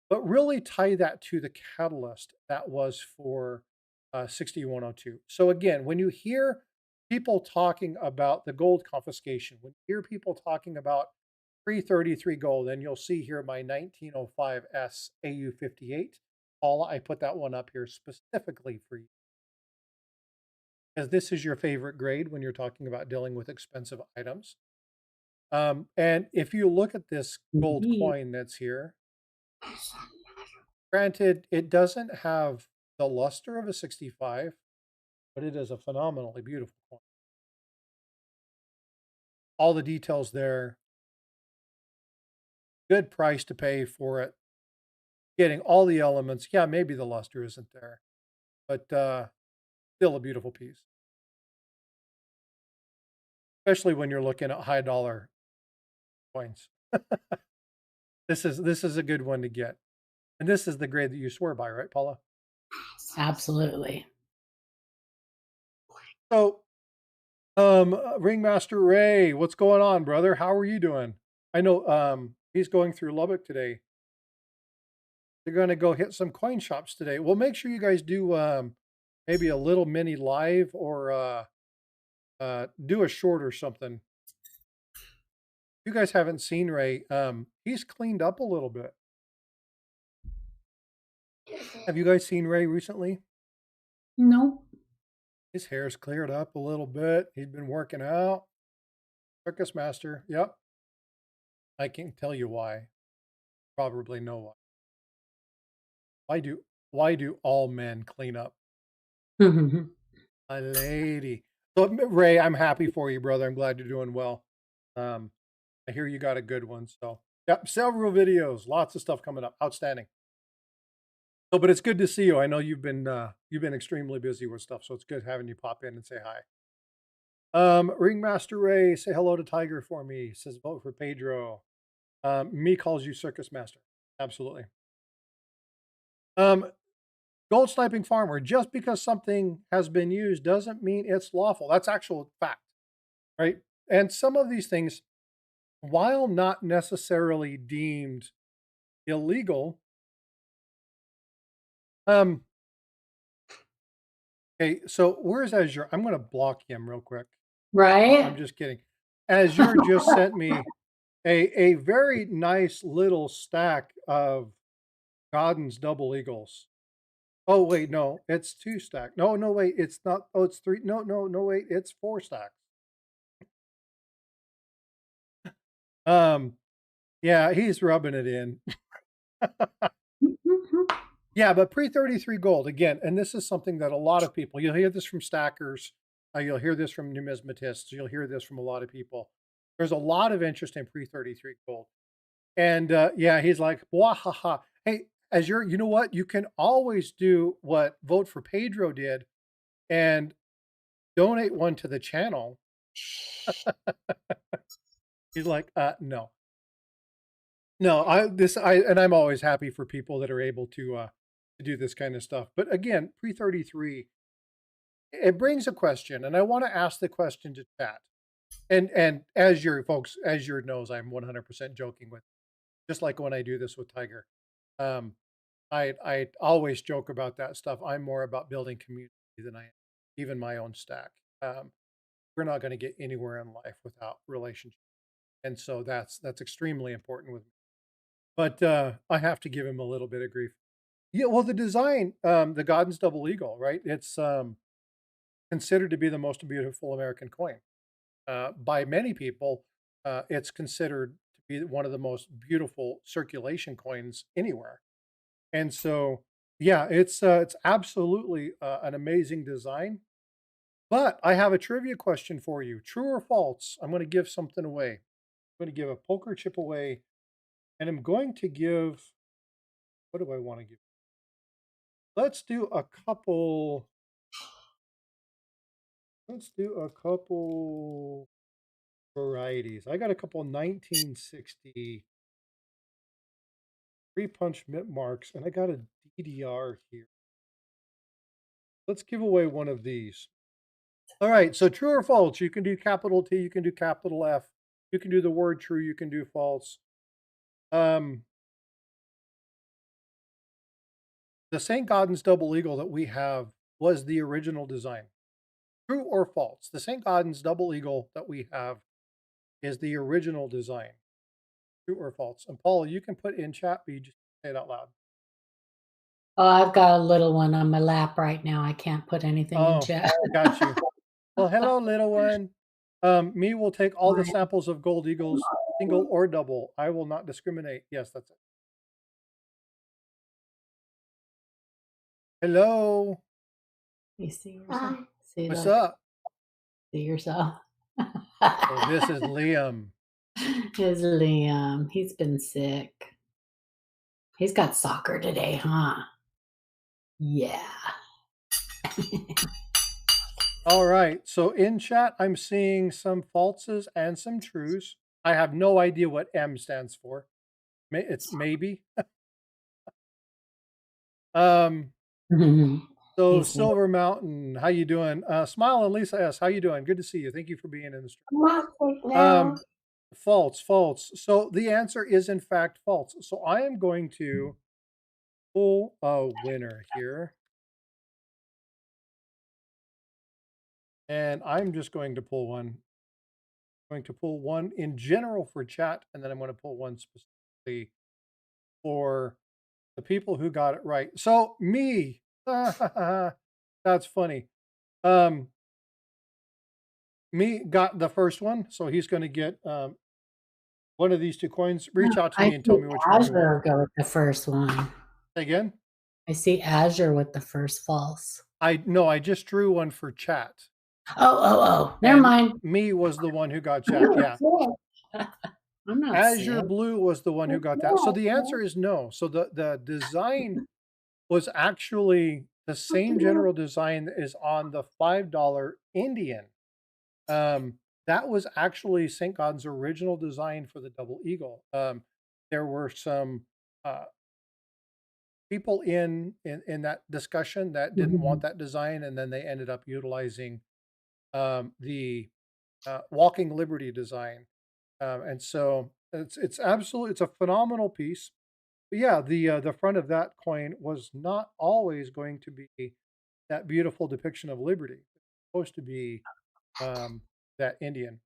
but really tie that to the catalyst that was for 6102. So again, when you hear people talking about the gold confiscation, when you hear people talking about 333 gold, and you'll see here my 1905 S AU 58. Paula, I put that one up here specifically for you, because this is your favorite grade when you're talking about dealing with expensive items. And if you look at this gold Indeed. coin that's here, granted, it doesn't have the luster of a 65, but it is a phenomenally beautiful coin. All the details there, good price to pay for it, getting all the elements. Yeah, maybe the luster isn't there, but still a beautiful piece, especially when you're looking at high dollar coins. This is a good one to get. And this is the grade that you swear by, right, Paula? Absolutely. So, Ringmaster Ray, what's going on, brother? How are you doing? I know he's going through Lubbock today. They're going to go hit some coin shops today. Well, make sure you guys do maybe a little mini live, or do a short or something. You guys haven't seen Ray. He's cleaned up a little bit. Have you guys seen Ray recently? Nope. His hair's cleared up a little bit. He's been working out. Circus master. Yep. I can't tell you why. Probably know why. Why do all men clean up? A lady. So Ray, I'm happy for you, brother. I'm glad you're doing well. I hear you got a good one. So yep, several videos, lots of stuff coming up. Outstanding. So, but it's good to see you. I know you've been extremely busy with stuff, so it's good having you pop in and say hi. Ringmaster Ray, say hello to Tiger for me. Says vote for Pedro. Me calls you Circus Master. Absolutely. Gold sniping farmer. Just because something has been used doesn't mean it's lawful. That's actual fact, right? And some of these things, while not necessarily deemed illegal, okay, so where's Azure? I'm going to block him real quick. Right? I'm just kidding. Azure just sent me a very nice little stack of Godden's double eagles. Oh, wait, no, it's 2 stack. No, no, wait, it's not. Oh, it's 3. No, no, no, wait, it's 4 stacks. Um, yeah, he's rubbing it in. Yeah, but pre-33 gold again, and this is something that a lot of people, you'll hear this from stackers, you'll hear this from numismatists, you'll hear this from a lot of people. There's a lot of interest in pre-33 gold. And yeah, he's like, "Wahaha." Hey, as you're, you know what? You can always do what Vote for Pedro did and donate one to the channel. He's like, no. No, and I'm always happy for people that are able to do this kind of stuff. But again, pre-33, it brings a question, and I want to ask the question to chat. And as your folks, as your knows, I'm 100% joking with, just like when I do this with Tiger. Um, I always joke about that stuff. I'm more about building community than I am even my own stack. We're not going to get anywhere in life without relationship, and so that's extremely important with me. But I have to give him a little bit of grief. Yeah, well, the design, the Godden's double eagle, right? It's considered to be the most beautiful American coin. By many people, it's considered to be one of the most beautiful circulation coins anywhere. And so, yeah, it's absolutely an amazing design. But I have a trivia question for you. True or false? I'm going to give something away. I'm going to give a poker chip away, and I'm going to give. What do I want to give? Let's do a couple. Let's do a couple varieties. I got a couple 1960 three-punch mint marks, and I got a DDR here. Let's give away one of these. All right, so true or false? You can do capital T, you can do capital F, you can do the word true, you can do false. The St. Gaudens double eagle that we have was the original design. True or false? The St. Gaudens double eagle that we have is the original design. True or false? And Paul, you can put in chat, but you just say it out loud. Oh, I've got a little one on my lap right now. I can't put anything in Oh, chat. got you. Well, hello, little one. Me will take all the samples of gold eagles, single or double. I will not discriminate. Yes, that's it. Hello. You see yourself? See, What's look. up? See yourself. Oh, this is Liam. Here's Liam. He's been sick. He's got soccer today, huh? Yeah. All right. So in chat, I'm seeing some falses and some trues. I have no idea what M stands for. It's maybe. So He's Silver Mountain, how you doing? Smile and Lisa S, how you doing? Good to see you. Thank you for being in the stream. False, false. So the answer is in fact false. So I am going to pull a winner here. And I'm just going to pull one. I'm going to pull one in general for chat, and then I'm going to pull one specifically for the people who got it right. So me, that's funny. Me got the first one, so he's going to get one of these two coins. Reach out to me and tell me which one you want. Azure go with the first one. Say again? I see Azure with the first false. I just drew one for chat. Oh. Never mind. Me was the one who got chat. Yeah. I'm not Azure sick. Blue was the one who got that. So the answer is no. So the design was actually the same general design that is on the $5 Indian. That was actually St. Gaudens' original design for the double eagle. There were some people in that discussion that didn't want that design, and then they ended up utilizing the Walking Liberty design. And so it's absolutely, it's a phenomenal piece. But yeah, the front of that coin was not always going to be that beautiful depiction of liberty. It's supposed to be that Indian.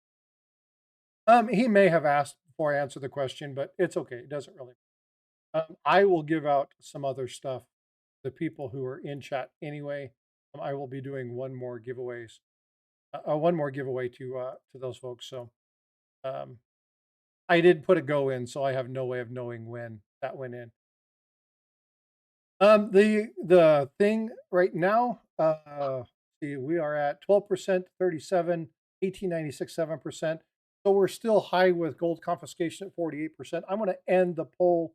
He may have asked before I answer the question, but it's okay. It doesn't really. I will give out some other stuff the people who are in chat anyway. I will be doing one more giveaway to those folks. So I did put a go in, so I have no way of knowing when that went in. The thing right now, see, we are at 12%, 37, 1896, 7%. So we're still high with gold confiscation at 48%. I'm going to end the poll.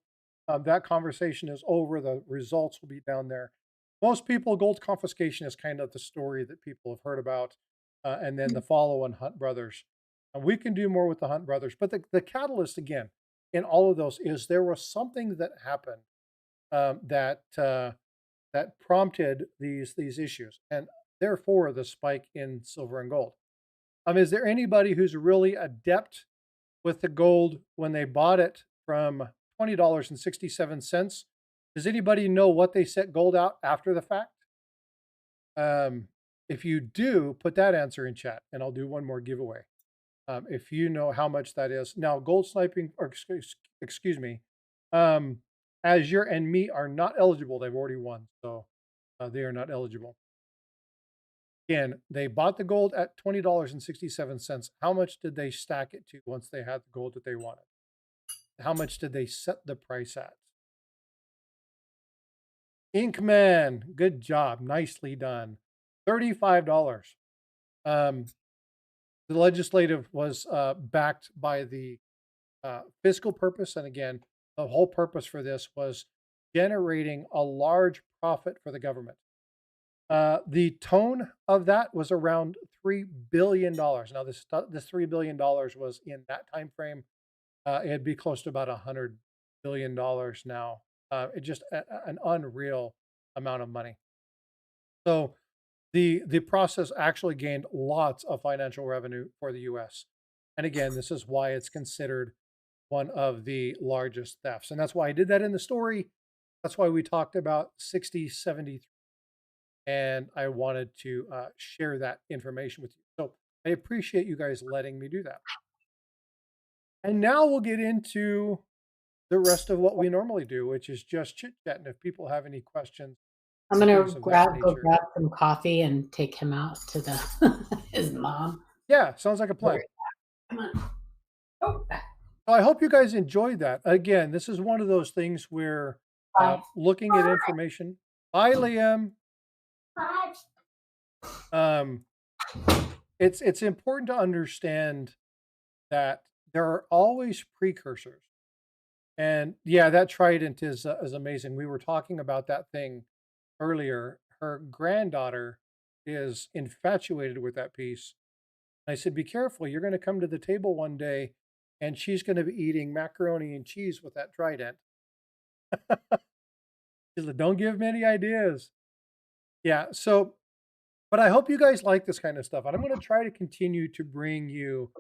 That conversation is over. The results will be down there. Most people, gold confiscation is kind of the story that people have heard about. And then the follow on Hunt Brothers. We can do more with the Hunt Brothers. But the catalyst, again, in all of those is there was something that happened that prompted these issues, and therefore the spike in silver and gold. Is there anybody who's really adept with the gold when they bought it from $20.67? Does anybody know what they set gold out after the fact? If you do, put that answer in chat, and I'll do one more giveaway. If you know how much that is. Now, gold sniping, or excuse me, Azure and me are not eligible. They've already won, so they are not eligible. Again, they bought the gold at $20.67. How much did they stack it to once they had the gold that they wanted? How much did they set the price at? Inkman, good job. Nicely done. $35. The legislative was backed by the fiscal purpose. And again, the whole purpose for this was generating a large profit for the government. The tone of that was around $3 billion. Now, this $3 billion was in that time frame. It'd be close to about $100 billion now. It's just an unreal amount of money. So the process actually gained lots of financial revenue for the U.S. And again, this is why it's considered one of the largest thefts. And that's why I did that in the story. That's why we talked about 6073. And I wanted to share that information with you. So I appreciate you guys letting me do that. And now we'll get into the rest of what we normally do, which is just chit chat. And if people have any questions, I'm gonna go grab some coffee and take him out to the his mom. Yeah, sounds like a plan. Come on. Oh. So I hope you guys enjoyed that. Again, this is one of those things where looking at information. Hi, Liam. It's important to understand that there are always precursors. And yeah, that trident is amazing. We were talking about that thing earlier. Her granddaughter is infatuated with that piece. I said, be careful. You're going to come to the table one day and she's going to be eating macaroni and cheese with that trident. She's like, don't give me any ideas. Yeah. So, but I hope you guys like this kind of stuff. And I'm going to try to continue to bring you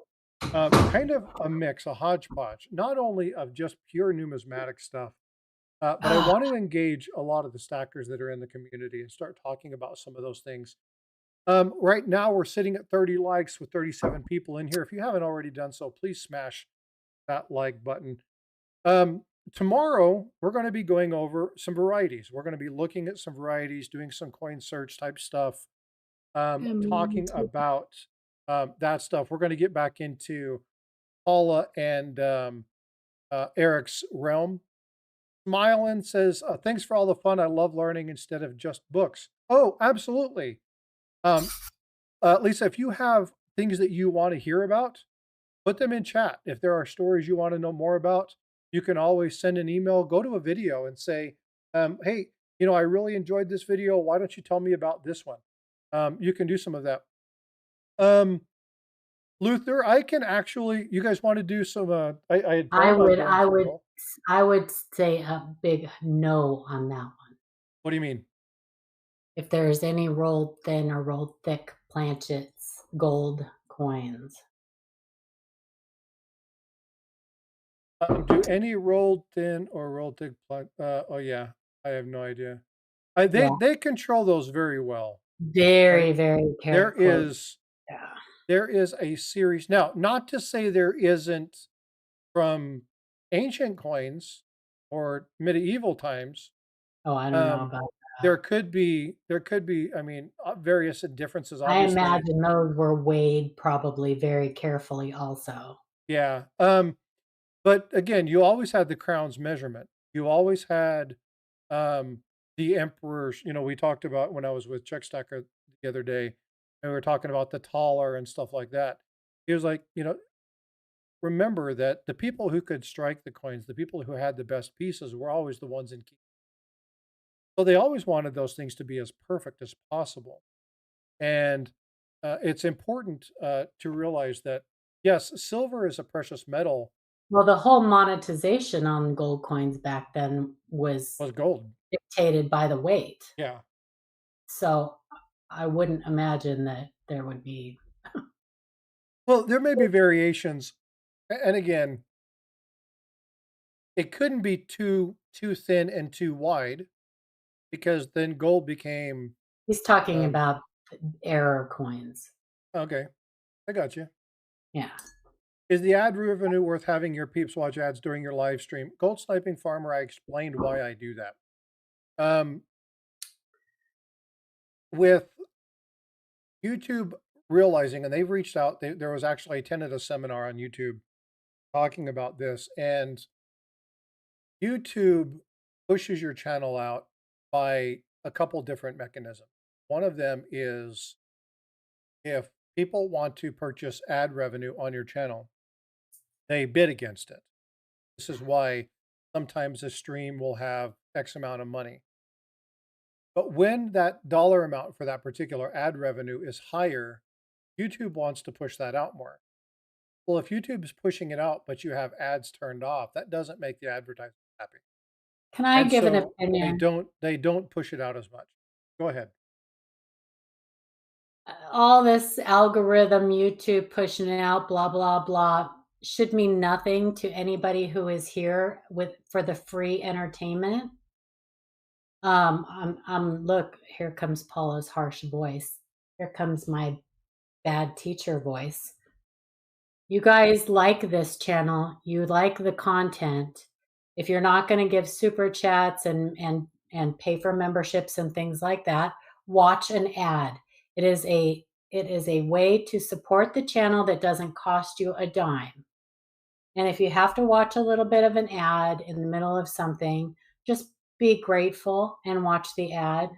kind of a mix, a hodgepodge, not only of just pure numismatic stuff, but I want to engage a lot of the stackers that are in the community and start talking about some of those things. Right now, we're sitting at 30 likes with 37 people in here. If you haven't already done so, please smash that like button. Tomorrow, we're going to be going over some varieties. We're going to be looking at some varieties, doing some coin search type stuff, talking about that stuff. We're going to get back into Paula and Eric's realm. Smilin says, thanks for all the fun. I love learning instead of just books. Oh, absolutely. Lisa, if you have things that you want to hear about, put them in chat. If there are stories you want to know more about, you can always send an email, go to a video and say, hey, I really enjoyed this video. Why don't you tell me about this one? You can do some of that. Luther, I can actually, you guys want to do some, I would say a big no on that one. What do you mean? If there's any rolled thin or rolled thick planchets, gold coins. Do any rolled thin or rolled thick? Oh yeah, I have no idea. They control those very well. Very, very careful. There is a series now. Not to say there isn't from ancient coins or medieval times. Oh, I don't know about that. there could be, I mean, various differences, I obviously. imagine those were weighed probably very carefully also. Yeah. But again, you always had the crown's measurement. You always had the emperor's, we talked about when I was with Chuck Stacker the other day, and we were talking about the taller and stuff like that. He was like, remember that the people who could strike the coins, the people who had the best pieces were always the ones in key. So they always wanted those things to be as perfect as possible. And it's important to realize that, yes, silver is a precious metal, Well, the whole monetization on gold coins back then was was gold. dictated by the weight. Yeah. So I wouldn't imagine that there would be. Well, there may be variations. And again, it couldn't be too thin and too wide because then gold became He's talking um, about error coins. okay. I got you. Yeah. Is the ad revenue worth having your peeps watch ads during your live stream? Gold sniping farmer, I explained why I do that. Um, with YouTube realizing, and they've reached out, there was actually, I attended a seminar on YouTube talking about this, and YouTube pushes your channel out by a couple different mechanisms. One of them is if people want to purchase ad revenue on your channel, they bid against it. This is why sometimes a stream will have X amount of money. But when that dollar amount for that particular ad revenue is higher, YouTube wants to push that out more. Well, if YouTube is pushing it out, but you have ads turned off, that doesn't make the advertiser happy. Can I And give an so they opinion? don't they don't push it out as much. Go ahead. All this algorithm, YouTube pushing it out, blah, blah, blah, should mean nothing to anybody who is here with for the free entertainment. Look, here comes Paula's harsh voice. Here comes my bad teacher voice. You guys like this channel. You like the content. If you're not going to give super chats and pay for memberships and things like that, watch an ad. It is a way to support the channel that doesn't cost you a dime. And if you have to watch a little bit of an ad in the middle of something, just be grateful and watch the ad.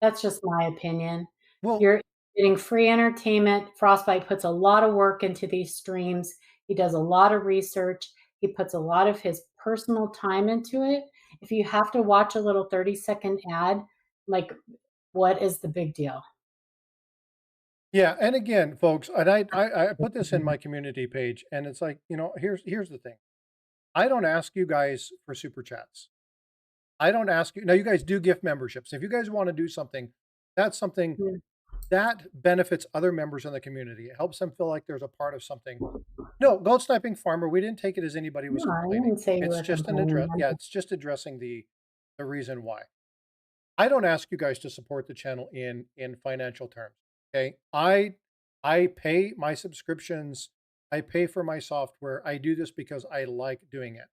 That's just my opinion. Well, You're getting free entertainment. Frostbyte puts a lot of work into these streams. He does a lot of research. He puts a lot of his personal time into it. If you have to watch a little 30-second ad, like, what is the big deal? yeah, and again, folks, and I put this in my community page, and it's like, here's the thing. I don't ask you guys for super chats. I don't ask you. Now, you guys do gift memberships. If you guys want to do something, that's something Mm. that benefits other members in the community. It helps them feel like there's a part of something. No, gold sniping farmer, we didn't take it as anybody was No, I complaining. didn't say you It's were just an complaining. address. Yeah, it's just addressing the reason why. I don't ask you guys to support the channel in financial terms. Okay. I pay my subscriptions. I pay for my software. I do this because I like doing it.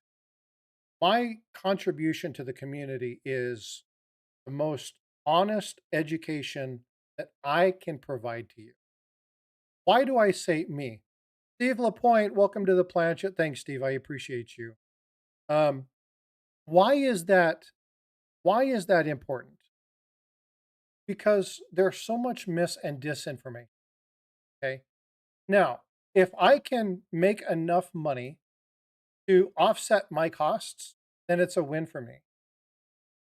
My contribution to the community is the most honest education that I can provide to you. Why do I say me? Steve Lapointe, welcome to the planchet. Thanks, Steve. I appreciate you. Um, why is that? Why is that important? Because there's so much mis and disinformation. Okay. Now, if I can make enough money to offset my costs, then it's a win for me.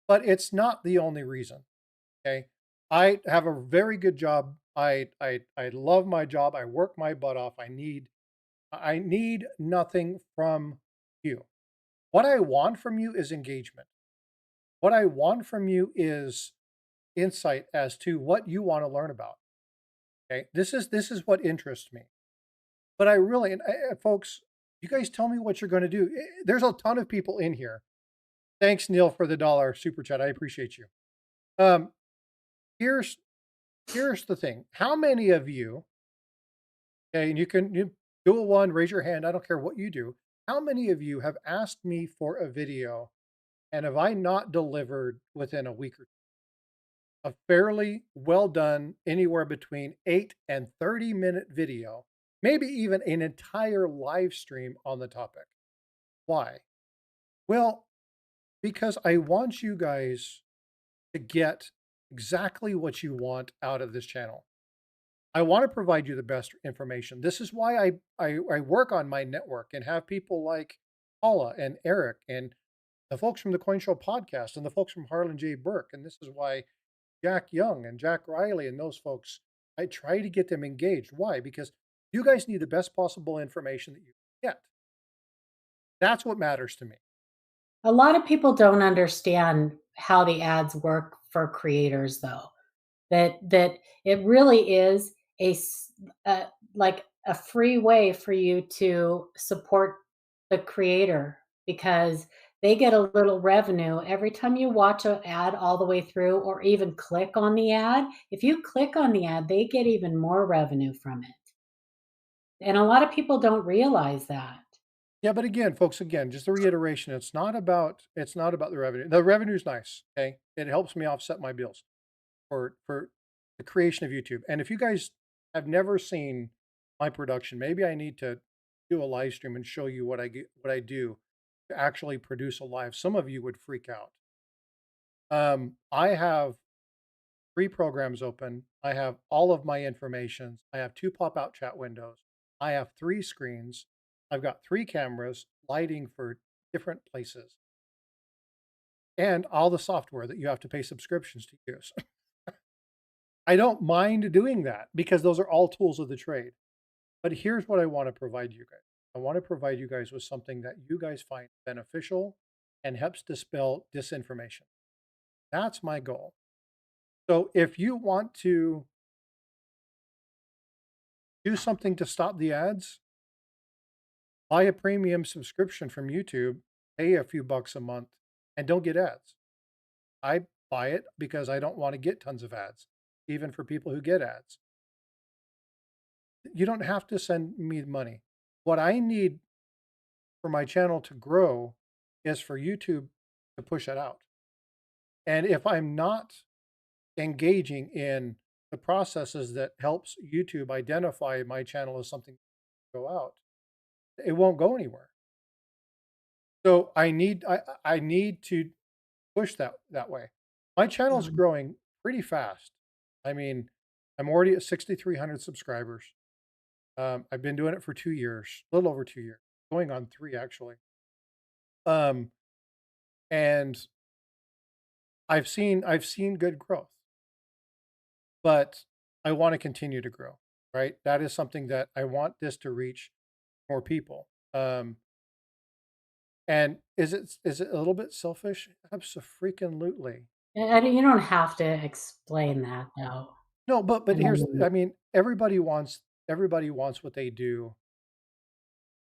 But it's not the only reason. Okay. I have a very good job. I love my job. I work my butt off. I need nothing from you. What I want from you is engagement. What I want from you is insight as to what you want to learn about. Okay. This is what interests me. But I really, and folks, you guys tell me what you're going to do. There's a ton of people in here. Thanks, Neil, for the dollar super chat. I appreciate you. Um, here's here's the thing. How many of you, okay, and you do a one, raise your hand. I don't care what you do. How many of you have asked me for a video and have I not delivered within a week or two? a fairly well done, anywhere between 8 and 30-minute video, maybe even an entire live stream on the topic. Why? Well, because I want you guys to get exactly what you want out of this channel. I want to provide you the best information. This is why I work on my network and have people like Paula and Eric and the folks from the Coin Show podcast and the folks from Harlan J. Burke. And this is why Jack Young and Jack Riley and those folks, I try to get them engaged. Why? Because you guys need the best possible information that you can get. That's what matters to me. A lot of people don't understand how the ads work for creators, though. That it really is like a free way for you to support the creator, because they get a little revenue every time you watch an ad all the way through, or even click on the ad. If you click on the ad, they get even more revenue from it. And a lot of people don't realize that. Yeah, but again, folks, again, just a reiteration, it's not about the revenue. The revenue is nice, okay? It helps me offset my bills for the creation of YouTube. And if you guys have never seen my production, maybe I need to do a live stream and show you what I do to actually produce a live. Some of you would freak out. I have 3 programs open. I have all of my information. I have 2 pop-out chat windows. I have 3 screens. I've got 3 cameras, lighting for different places, and all the software that you have to pay subscriptions to use. I don't mind doing that because those are all tools of the trade. But here's what I want to provide you guys. I want to provide you guys with something that you guys find beneficial and helps dispel disinformation. That's my goal. So if you want to do something to stop the ads, buy a premium subscription from YouTube, pay a few bucks a month, and don't get ads. I buy it because I don't want to get tons of ads, even for people who get ads. You don't have to send me money. What I need for my channel to grow is for YouTube to push it out. And if I'm not engaging in the processes that helps YouTube identify my channel as something to go out, it won't go anywhere. So I need to push that way. My channel's growing pretty fast. I mean, I'm already at 6,300 subscribers. I've been doing it for 2 years, a little over 2 years, going on 3 actually. And I've seen good growth, but I want to continue to grow, right? That is something that I want this to reach more people. And is it a little bit selfish? Absolutely. And you don't have to explain that, though. No, but here's, I mean, everybody wants what they do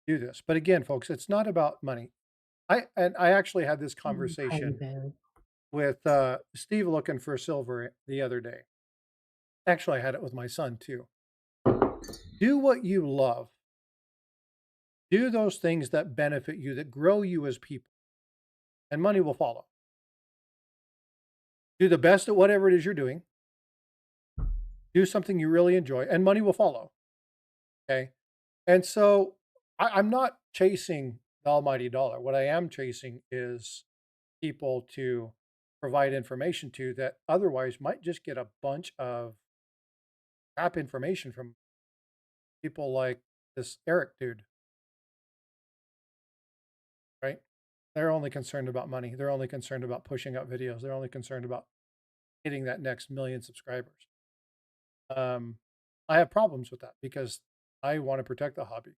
this. But again, folks, it's not about money. I actually had this conversation with Steve looking for silver the other day. Actually, I had it with my son too. Do what you love. Do those things that benefit you, that grow you as people, and money will follow. Do the best at whatever it is you're doing. Do something you really enjoy, and money will follow. Okay? And so I'm not chasing the almighty dollar. What I am chasing is people to provide information to that otherwise might just get a bunch of crap information from people like this Eric dude. Right? They're only concerned about money. They're only concerned about pushing out videos. They're only concerned about hitting that next 1,000,000 subscribers. I have problems with that because I want to protect the hobby.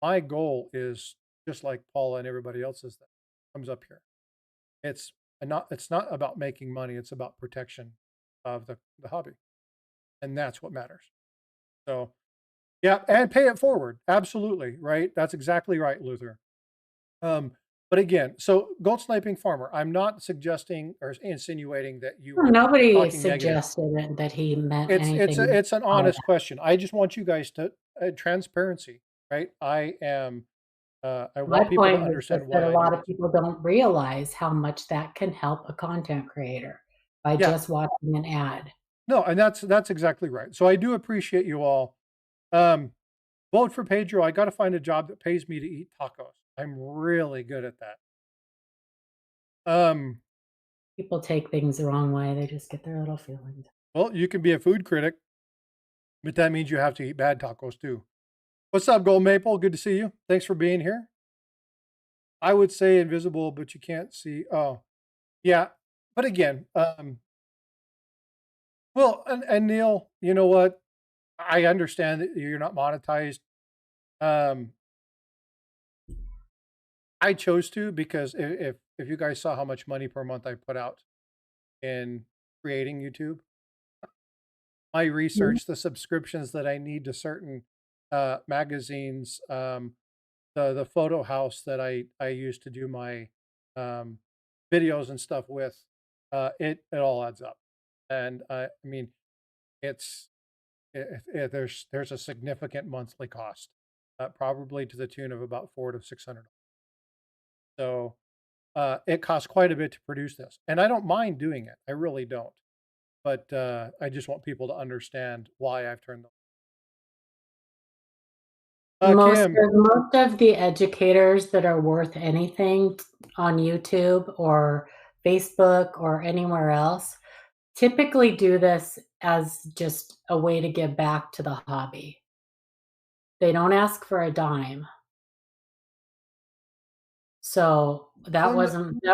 My goal is just like Paula and everybody else's that comes up here. It's not about making money. It's about protection of the hobby. And that's what matters. So yeah, and pay it forward. Absolutely. Right. That's exactly right, Luther. But again, so gold sniping farmer, I'm not suggesting or insinuating that you are Nobody talking negative. suggested that he meant anything. It's an honest question. I just want you guys to transparency, right? I My want people to point was understand just why that a I lot do of this. people don't realize how much that can help a content creator. by Yeah. just watching an ad. No, and that's exactly right. So I do appreciate you all. Vote for Pedro. I got to find a job that pays me to eat tacos. I'm really good at that. People take things the wrong way. They just get their little feelings. Well, you can be a food critic, but that means you have to eat bad tacos too. What's up, Gold Maple? Good to see you. Thanks for being here. I would say invisible, but you can't see. Oh, yeah. But again, well, and Neil, you know what? I understand that you're not monetized. Um, I chose to because if you guys saw how much money per month I put out in creating YouTube, my Mhm. research, the subscriptions that I need to certain magazines, the photo house that I use to do my um, videos and stuff with, it all adds up, and I mean it's there's a significant monthly cost, probably to the tune of about $400 to $600. So it costs quite a bit to produce this, and I don't mind doing it. I really don't, but I just want people to understand why I've turned them. Kim, Most of the educators that are worth anything on YouTube or Facebook or anywhere else typically do this as just a way to give back to the hobby. They don't ask for a dime. So that oh,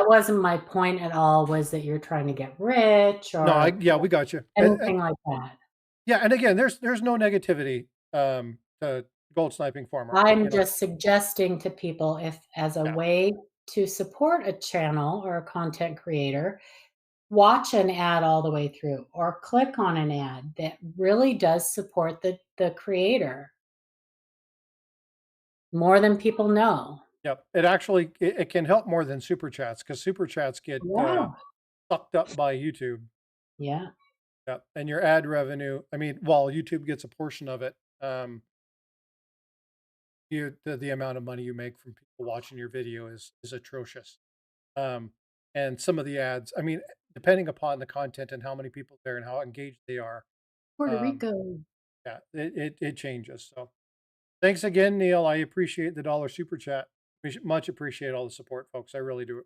wasn't my point at all, was that you're trying to get rich no, or yeah, we got you. anything like that. Yeah, and again, there's no negativity to gold sniping farmer. I'm just suggesting to people, if as a Yeah, way to support a channel or a content creator, watch an ad all the way through or click on an ad that really does support the creator more than people know. yep. It actually it can help more than super chats because super chats get Yeah. sucked up by YouTube. Yeah. Yeah, and your ad revenue. I mean, while YouTube gets a portion of it, the amount of money you make from people watching your video is atrocious. Um, and some of the ads, I mean, depending upon the content and how many people there and how engaged they are, Puerto um, Rico. yeah, it changes. So thanks again, Neil. I appreciate the dollar super chat. Much appreciate all the support, folks. I really do.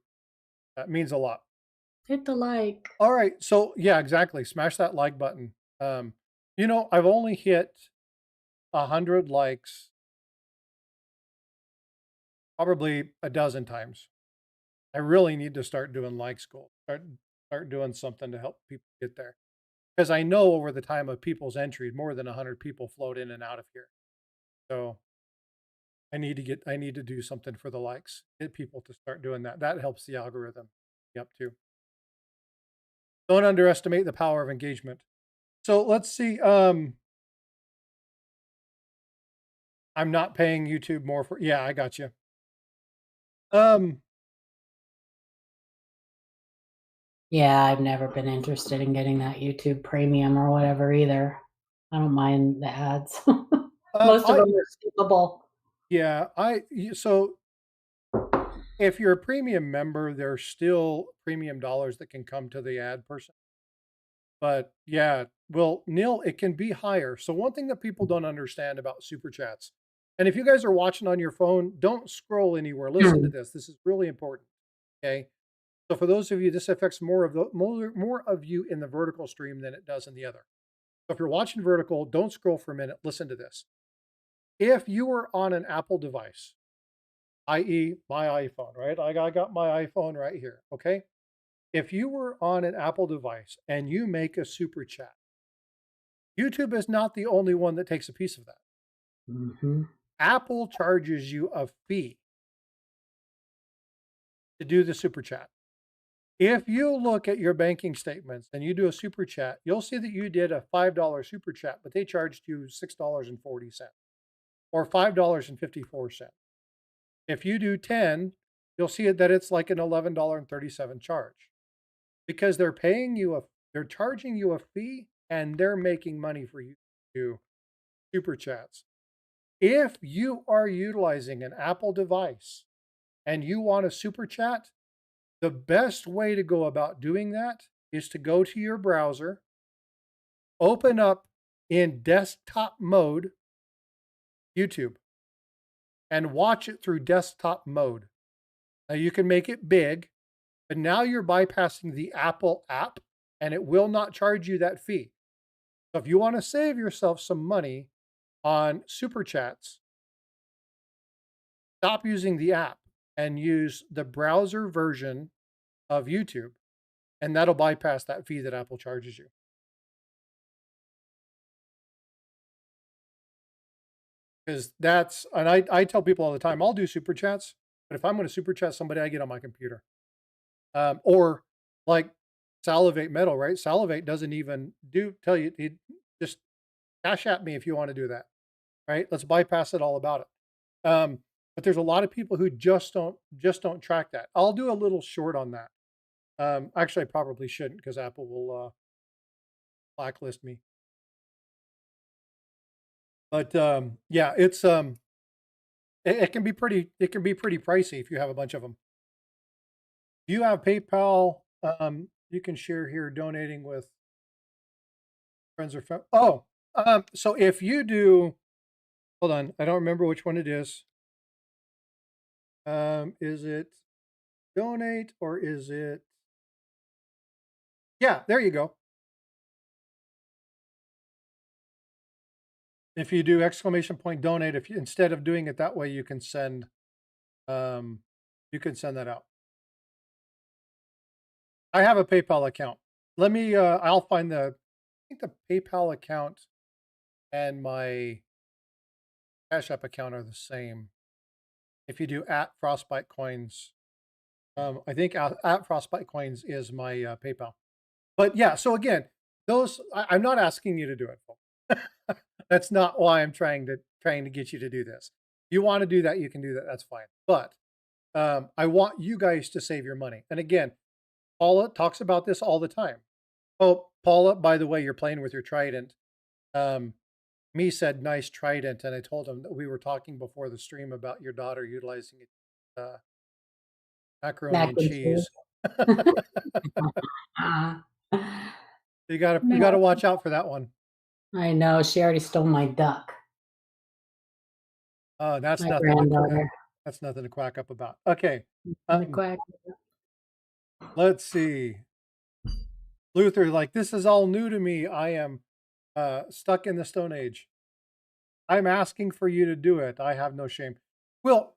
That means a lot. Hit the like. All right. So yeah, exactly. Smash that like button. I've only hit 100 likes probably a dozen times. I really need to start doing like school. Start doing something to help people get there. Because I know over the time of people's entries, more than 100 people float in and out of here. So I need to do something for the likes. Get people to start doing that. That helps the algorithm up too. Don't underestimate the power of engagement. So let's see. I'm not paying YouTube more for. Yeah, I got you. Um, Yeah, I've never been interested in getting that YouTube premium or whatever either. I don't mind the ads. Most of I them are skippable. yeah, so if you're a premium member, there's still premium dollars that can come to the ad person. But yeah, well, Neil, it can be higher. So one thing that people don't understand about super chats, and if you guys are watching on your phone, don't scroll anywhere. Listen to this. This is really important. Okay. So for those of you, this affects more of you in the vertical stream than it does in the other. So if you're watching vertical, don't scroll for a minute. Listen to this. If you were on an Apple device, i.e., my iPhone, right? I got my iPhone right here. Okay. If you were on an Apple device and you make a super chat, YouTube is not the only one that takes a piece of that. Mm-hmm. Apple charges you a fee to do the super chat. If you look at your banking statements and you do a super chat, you'll see that you did a $5 super chat, but they charged you $6.40 or $5.54. If you do 10, you'll see that it's like an $11.37 charge because they're charging you a fee and they're making money for you to do super chats. If you are utilizing an Apple device and you want a super chat, the best way to go about doing that is to go to your browser, open up in desktop mode YouTube, and watch it through desktop mode. Now you can make it big, but now you're bypassing the Apple app and it will not charge you that fee. So if you want to save yourself some money on super chats, stop using the app and use the browser version of YouTube, and that'll bypass that fee that Apple charges you. Because that's, and I tell people all the time, I'll do super chats, but if I'm going to super chat somebody, I get on my computer. Or like Salivate Metal, right? Salivate doesn't even tell you, it just cash at me if you want to do that, right? Let's bypass it all about it. But there's a lot of people who just don't track that. I'll do a little short on that. Actually, I probably shouldn't because Apple will blacklist me. But yeah, it can be pretty pricey if you have a bunch of them. If you have PayPal, you can share here donating with friends or family. Oh, so if you do, hold on, I don't remember which one it is. Is it donate or is it? Yeah, there you go. If you do !donate, if you, instead of doing it that way, you can send that out. I have a PayPal account. Let me I'll find I think the PayPal account and my Cash App account are the same. If you do at Frostbyte Coins, I think at Frostbyte Coins is my PayPal. But yeah, so again, those I'm not asking you to do it, folks. That's not why I'm trying to get you to do this. You want to do that, you can do that. That's fine. But I want you guys to save your money. And again, Paula talks about this all the time. Oh, Paula, by the way, you're playing with your trident. Me said nice trident, and I told him that we were talking before the stream about your daughter utilizing it, macaroni Mac and and cheese. Ah. You gotta watch out for that one. I know, she already stole my duck. Oh, that's My nothing to granddaughter. that's nothing to quack up about. Okay, Quack. let's see. Luther, like, this is all new to me. I am stuck in the Stone Age. I'm asking for you to do it. I have no shame. Well,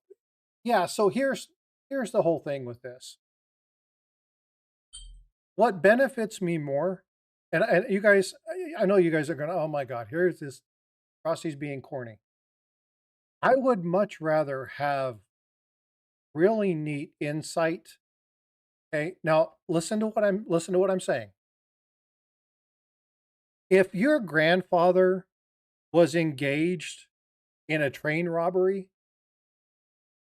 yeah, so here's the whole thing with this. What benefits me more, and you guys, I know you guys are going to, oh my God, here's this Frosty's being corny. I would much rather have really neat insight. Okay, now listen to what I'm saying. If your grandfather was engaged in a train robbery,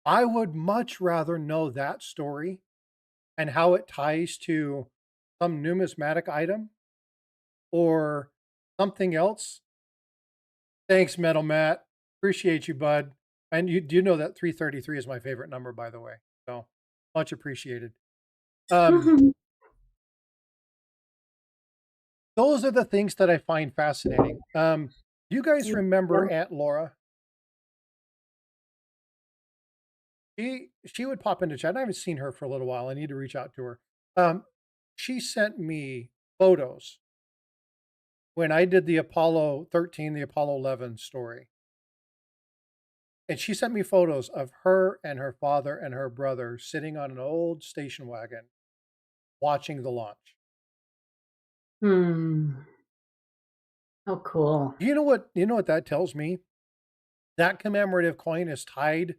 I would much rather know that story and how it ties to some numismatic item or something else. Thanks, Metal Matt. Appreciate you, bud. And you do know that 333 is my favorite number, by the way. So much appreciated. Those are the things that I find fascinating. You guys remember Aunt Laura? She would pop into chat. I haven't seen her for a little while. I need to reach out to her. She sent me photos when I did the Apollo 13, the Apollo 11 story. And she sent me photos of her and her father and her brother sitting on an old station wagon watching the launch. Oh, cool. You know what that tells me? That commemorative coin is tied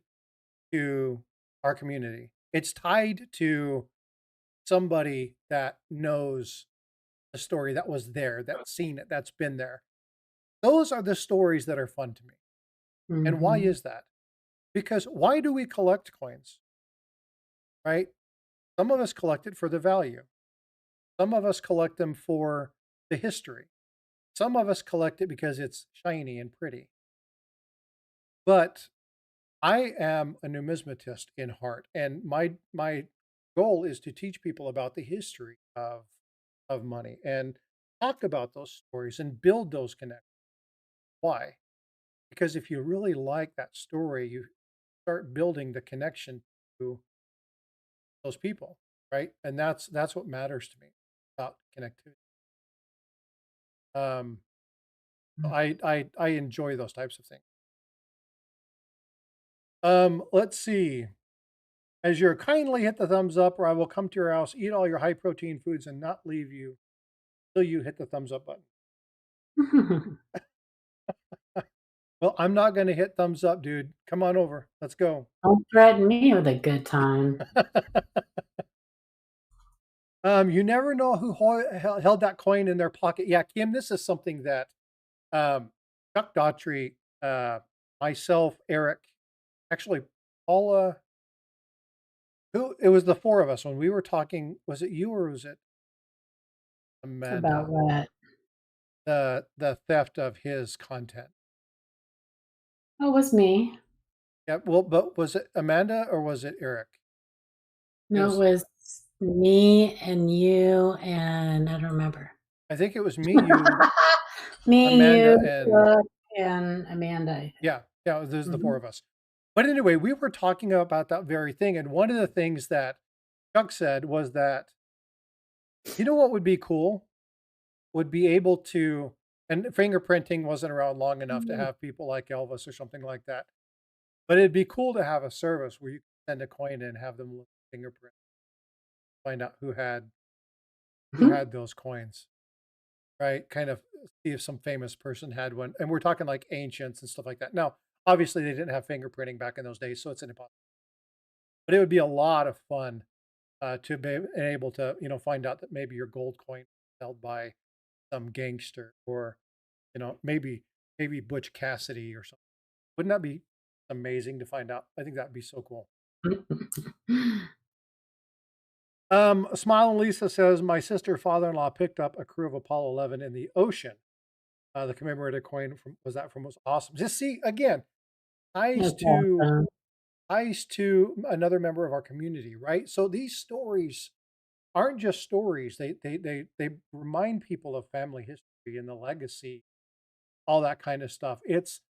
to our community. It's tied to somebody that knows the story, that was there, that's seen it, that's been there. Those are the stories that are fun to me. And why is that? Because why do we collect coins? Right? Some of us collect it for the value. Some of us collect them for the history. Some of us collect it because it's shiny and pretty. But I am a numismatist in heart, and my goal is to teach people about the history of of money and talk about those stories and build those connections. Why? Because if you really like that story, you start building the connection to those people, right? And that's what matters to me about connectivity. Um, I enjoy those types of things. Let's see. As you're kindly hit the thumbs up, or I will come to your house, eat all your high protein foods, and not leave you till you hit the thumbs up button. Well, I'm not going to hit thumbs up, dude. Come on over. Let's go. Don't threaten me with a good time. You never know who held that coin in their pocket. Yeah, Kim, this is something that Chuck Daughtry, myself, Eric, actually Paula, who it was the four of us when we were talking. Was it you or was it About Amanda? what? The theft of his content. Oh, it was me. Yeah, well, but was it Amanda or was it Eric? It No, it was. was me and you, and I don't remember. I think it was me, you, Me, Amanda, you, and Brooke, and Amanda. I think. yeah. There's the four Mhm. of us. But anyway, we were talking about that very thing, and one of the things that Chuck said was that you know what would be cool would be able to, and fingerprinting wasn't around long enough to Mm. have people like Elvis or something like that. But it'd be cool to have a service where you can send a coin in and have them look at fingerprint, find out who had those coins, right? Kind of see if some famous person had one. And we're talking like ancients and stuff like that. Now, obviously they didn't have fingerprinting back in those days, so it's an impossible. But it would be a lot of fun to be able to, find out that maybe your gold coin was held by some gangster or, maybe Butch Cassidy or something. Wouldn't that be amazing to find out? I think that'd be so cool. Smile and Lisa says, my sister father-in-law picked up a crew of Apollo 11 in the ocean. The commemorative coin was awesome. Just see again, ties That's to awesome. another member of our community, right? So these stories aren't just stories. They remind people of family history and the legacy, all that kind of stuff. It's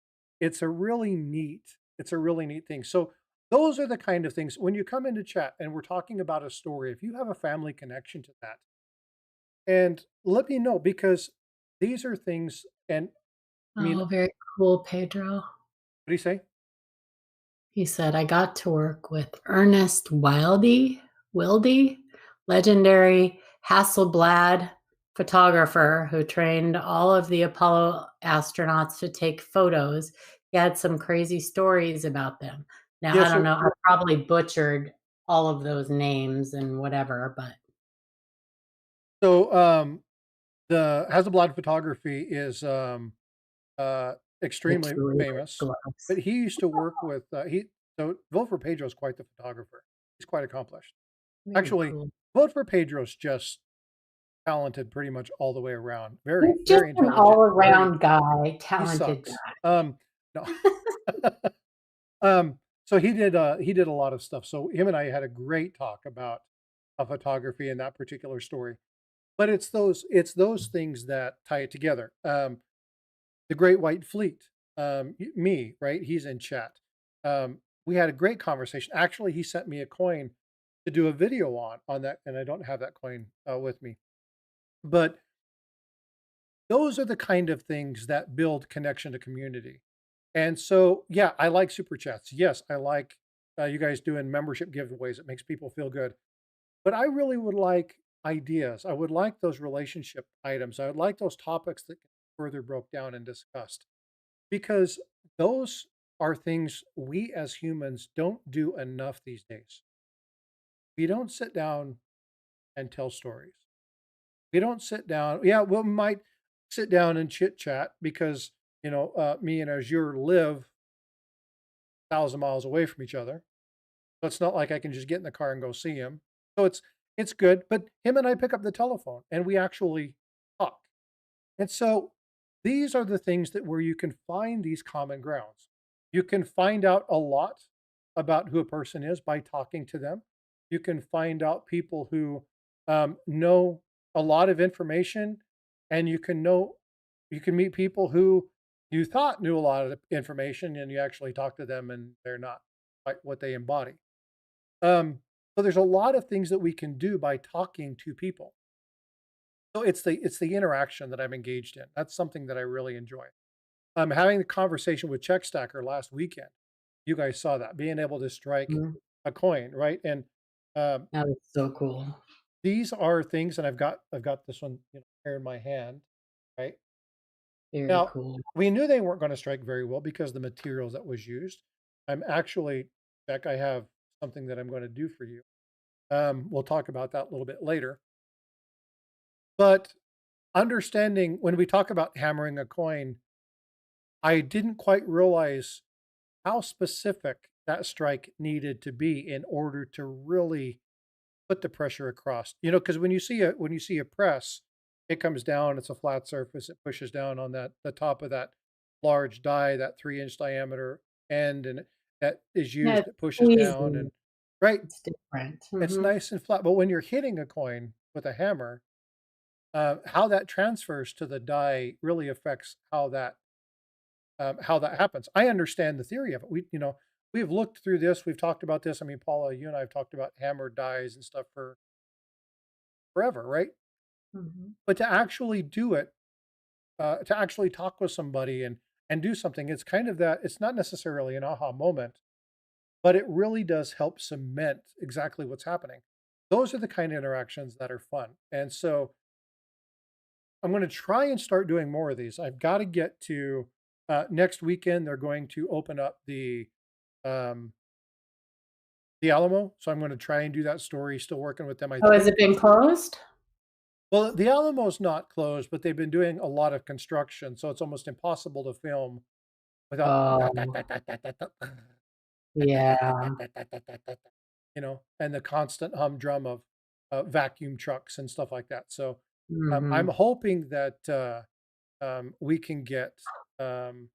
a really neat thing. So those are the kind of things when you come into chat and we're talking about a story, if you have a family connection to that, and let me know because these are things, and I mean, Oh, what very cool, Pedro. do you say? He said, I got to work with Ernest Wildy, legendary Hasselblad photographer who trained all of the Apollo astronauts to take photos. He had some crazy stories about them. Now, Yeah, I don't know, I probably butchered all of those names and whatever, but so the Hasselblad photography is it's extremely really famous, close. but he used to work with so vote for Pedro is quite the photographer. He's quite accomplished. Very Actually, cool. vote for Pedro's just talented pretty much all the way around. Very, He's just very an intelligent. Very, all-around guy, he talented sucks. guy. No. So he did a lot of stuff. So him and I had a great talk about photography in that particular story. But it's those things that tie it together. The Great White Fleet. Me, right? He's in chat. We had a great conversation. Actually, he sent me a coin to do a video on that, and I don't have that coin with me. But those are the kind of things that build connection to community. And so, yeah, I like super chats. Yes, I like you guys doing membership giveaways. It makes people feel good. But I really would like ideas. I would like those relationship items. I would like those topics that get further broke down and discussed because those are things we as humans don't do enough these days. We don't sit down and tell stories. We don't sit down. Yeah, we might sit down and chit chat because me and Azure live 1,000 miles away from each other. So it's not like I can just get in the car and go see him. So it's good. But him and I pick up the telephone and we actually talk. And so these are the things that where you can find these common grounds. You can find out a lot about who a person is by talking to them. You can find out people who know a lot of information, and you can meet people who you thought knew a lot of information, and you actually talk to them, and they're not quite what they embody. So there's a lot of things that we can do by talking to people. So it's the interaction that I'm engaged in. That's something that I really enjoy. Having the conversation with Check Stacker last weekend, you guys saw that, being able to strike Mhm. a coin, right? And um, That was so cool. these are things, and I've got this one, here in my hand, right? Very Now, cool. we knew they weren't going to strike very well because the materials that was used. I'm actually, Beck, I have something that I'm going to do for you. We'll talk about that a little bit later. But understanding when we talk about hammering a coin, I didn't quite realize how specific that strike needed to be in order to really put the pressure across. Because when you see a press, it comes down, it's a flat surface, it pushes down on the top of that large die, that 3-inch diameter end, and that is Yeah, used, it's it pushes down squeezing. and right, It's different. it's Mhm. nice and flat. But when you're hitting a coin with a hammer, how that transfers to the die really affects how that happens. I understand the theory of it. We've looked through this. We've talked about this. I mean, Paula, you and I have talked about hammer dies and stuff for forever, right? Mhm. But to actually do it, to actually talk with somebody and do something, it's kind of that. It's not necessarily an aha moment, but it really does help cement exactly what's happening. Those are the kind of interactions that are fun, and so I'm going to try and start doing more of these. I've got to get to next weekend. They're going to open up um, the Alamo, so I'm gonna try and do that story, still working with them, I Oh, has it think. been closed? Well, the Alamo's not closed, but they've been doing a lot of construction, so it's almost impossible to film without Oh, yeah. and the constant humdrum of, vacuum trucks and stuff like that, so, I'm Mhm. hoping that, we can um,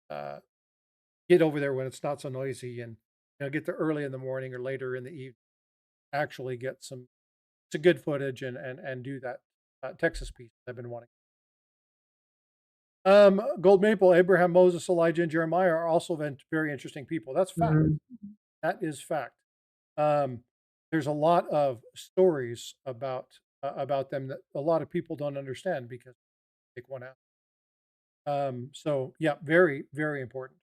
uh, get over there when it's not so noisy and, get there early in the morning or later in the evening, actually get some good footage and do that, Texas piece I've been wanting. Gold Maple, Abraham, Moses, Elijah, and Jeremiah are also very interesting people. That's fact. Mhm. That is fact. Um, there's a lot of stories about them that a lot of people don't understand because they take one out. So yeah, very, very important.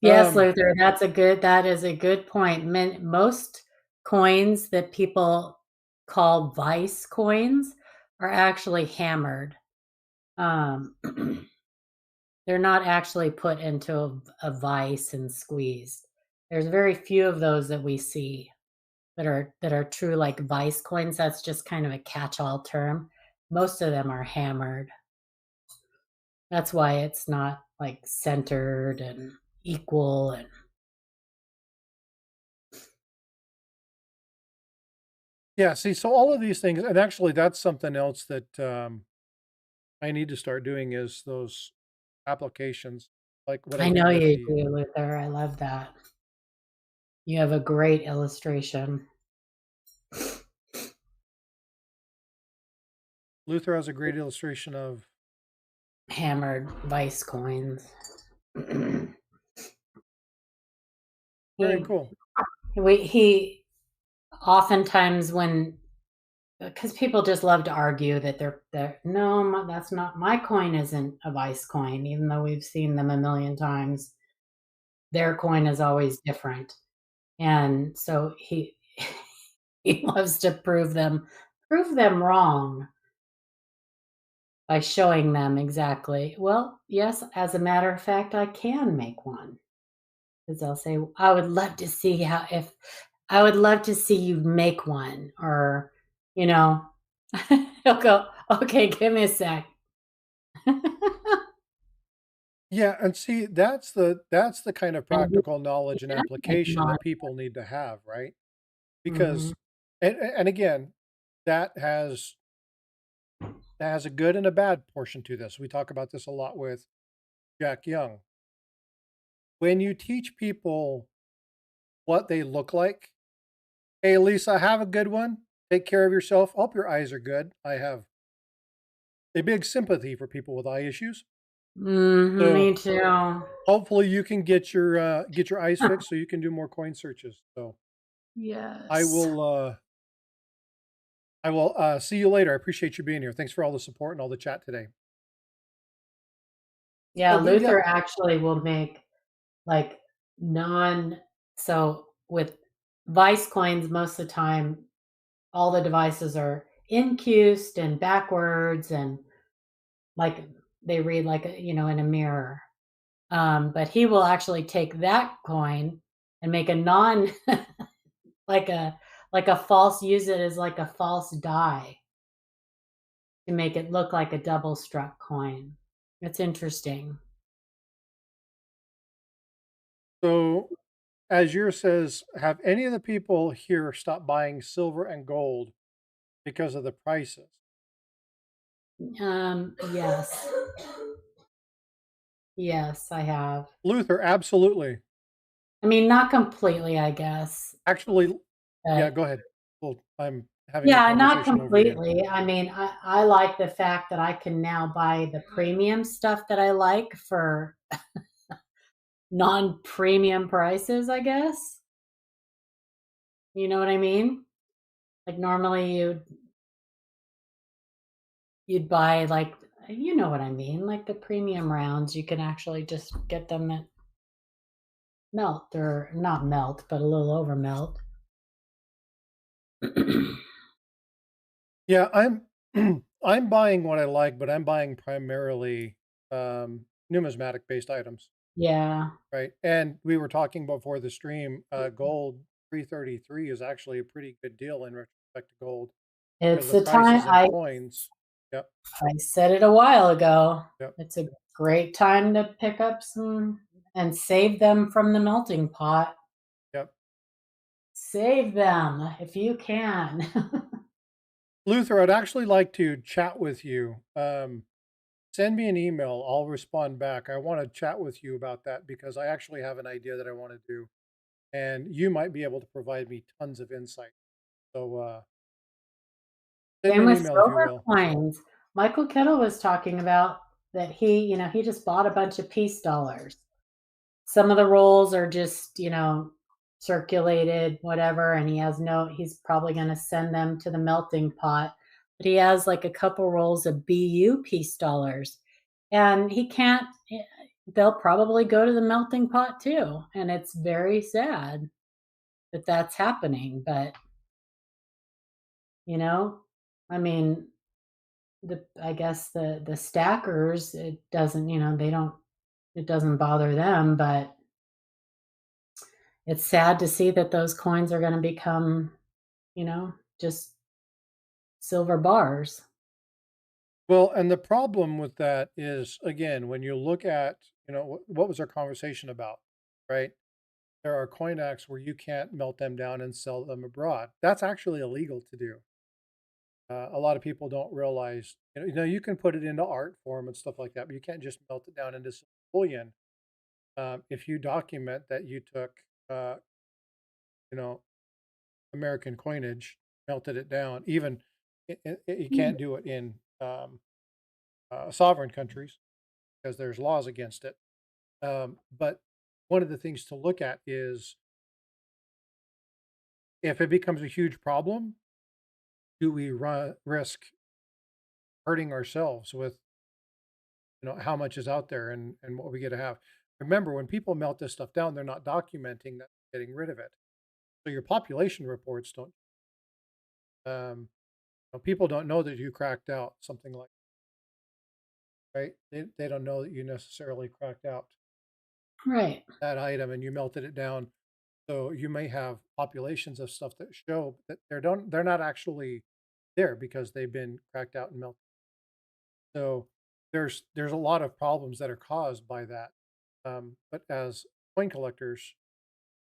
Yes, Um, Luther, that is a good point. Most coins that people call vice coins are actually hammered. Um, they're not actually put into a vice and squeezed. There's very few of those that we see that are true like vice coins. That's just kind of a catch-all term. Most of them are hammered. That's why it's not like centered and equal and yeah, see, so all of these things, and actually that's something else that I need to start doing is those applications, like what I I did know with you the do, Luther. I love that. You have a great illustration. Luther has a great illustration of. Hammered vice coins. Very he cool. he oftentimes when because people just love to argue that they're no, that's not my coin isn't a vice coin, even though we've seen them a million times. Their coin is always different, and so he he loves to prove them wrong by showing them exactly. Well, yes, as a matter of fact, I can make one. Because they'll say, I would love to see how if I would love to see you make one or, you know, he'll go, okay, give me a sec. Yeah, and see, that's the kind of And you practical knowledge and can make application one. that people need to have, right? Mhm. Because and again, that has a good and a bad portion to this. We talk about this a lot with Jack Young. When you teach people what they look like, "Hey, Lisa, have a good one. take care of yourself. Hope your eyes are good. I have a big sympathy for people with eye issues. So Me too. hopefully you can get your eyes fixed so you can do more coin searches. So I Yes. will see you later. I appreciate you being here. Thanks for all the support and all the chat today. Yeah, So we Luther got actually will make like non so with Vice coins most of the time all the devices are incused and backwards and like they read like in a mirror. But he will actually take that coin and make a non like a false use it as like a false die to make it look like a double struck coin. It's interesting. so as yours says, have any of the people here stopped buying silver and gold because of the prices? Yes. Yes, I have. Luther, absolutely. I mean, not completely, I guess. Actually, yeah, But go ahead. Well, I'm having a yeah, not conversation over you. completely. I mean, I like the fact that I can now buy the premium stuff that I like for non-premium prices, I guess. You know what I mean? Like normally you'd buy like you know what I mean, like the premium rounds, you can actually just get them at melt or not melt, but a little over melt. Yeah, I'm I'm buying what I like, but I'm buying primarily numismatic based items, Yeah. right? And we were talking before the stream, gold 333 is actually a pretty good deal in retrospect to gold because It's the the time prices in coins. Yep, I said it a while ago. yep, It's a great time to pick up some and save them from the melting pot. yep. Save them if you can. Luther, I'd actually like to chat with you. Send me an email. I'll respond back. I want to chat with you about that because I actually have an idea that I want to do, and you might be able to provide me tons of insight. So send me Same an with email if you silver will. coins. Michael Kittle was talking about that he just bought a bunch of peace dollars. Some of the rolls are just, circulated, whatever, and he's probably going to send them to the melting pot. But he has like a couple rolls of BU peace dollars. And he can't, they'll probably go to the melting pot too. And it's very sad that that's happening. But, you know, I mean, I guess the stackers, it doesn't, it doesn't bother them, but it's sad to see that those coins are going to become, just silver bars. Well, and the problem with that is, again, when you look at, what was our conversation about, right? There are coin acts where you can't melt them down and sell them abroad. That's actually illegal to do. A lot of people don't realize, you can put it into art form and stuff like that, but you can't just melt it down into bullion. If you document that you took, uh, you know, American coinage, melted it down, even you can't do it in sovereign countries because there's laws against it. But one of the things to look at is if it becomes a huge problem, do we risk hurting ourselves with how much is out there and what we get to have? Remember, when people melt this stuff down, they're not documenting that they're getting rid of it. So your population reports don't. Um, people don't know that you cracked out something like right. They don't know that you necessarily cracked out Right. that item and you melted it down. So you may have populations of stuff that show that they're not actually there because they've been cracked out and melted. So there's a lot of problems that are caused by that. But as coin collectors,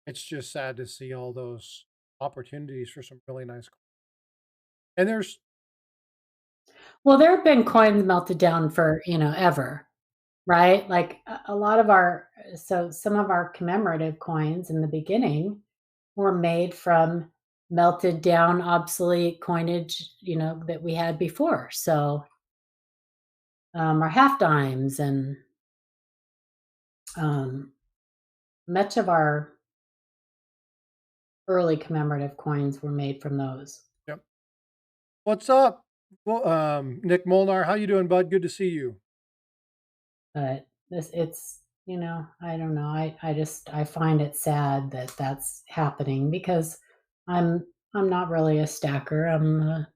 it's just sad to see all those opportunities for some really nice. And there's Well, there have been coins melted down for, ever, right? Like a lot of some of our commemorative coins in the beginning were made from melted down obsolete coinage, that we had before. So our half dimes and much of our early commemorative coins were made from those. Yep. What's up? Well, Nick Molnar, how you doing, bud? Good to see you. But it's I don't know. I find it sad that that's happening because I'm not really a stacker. I'm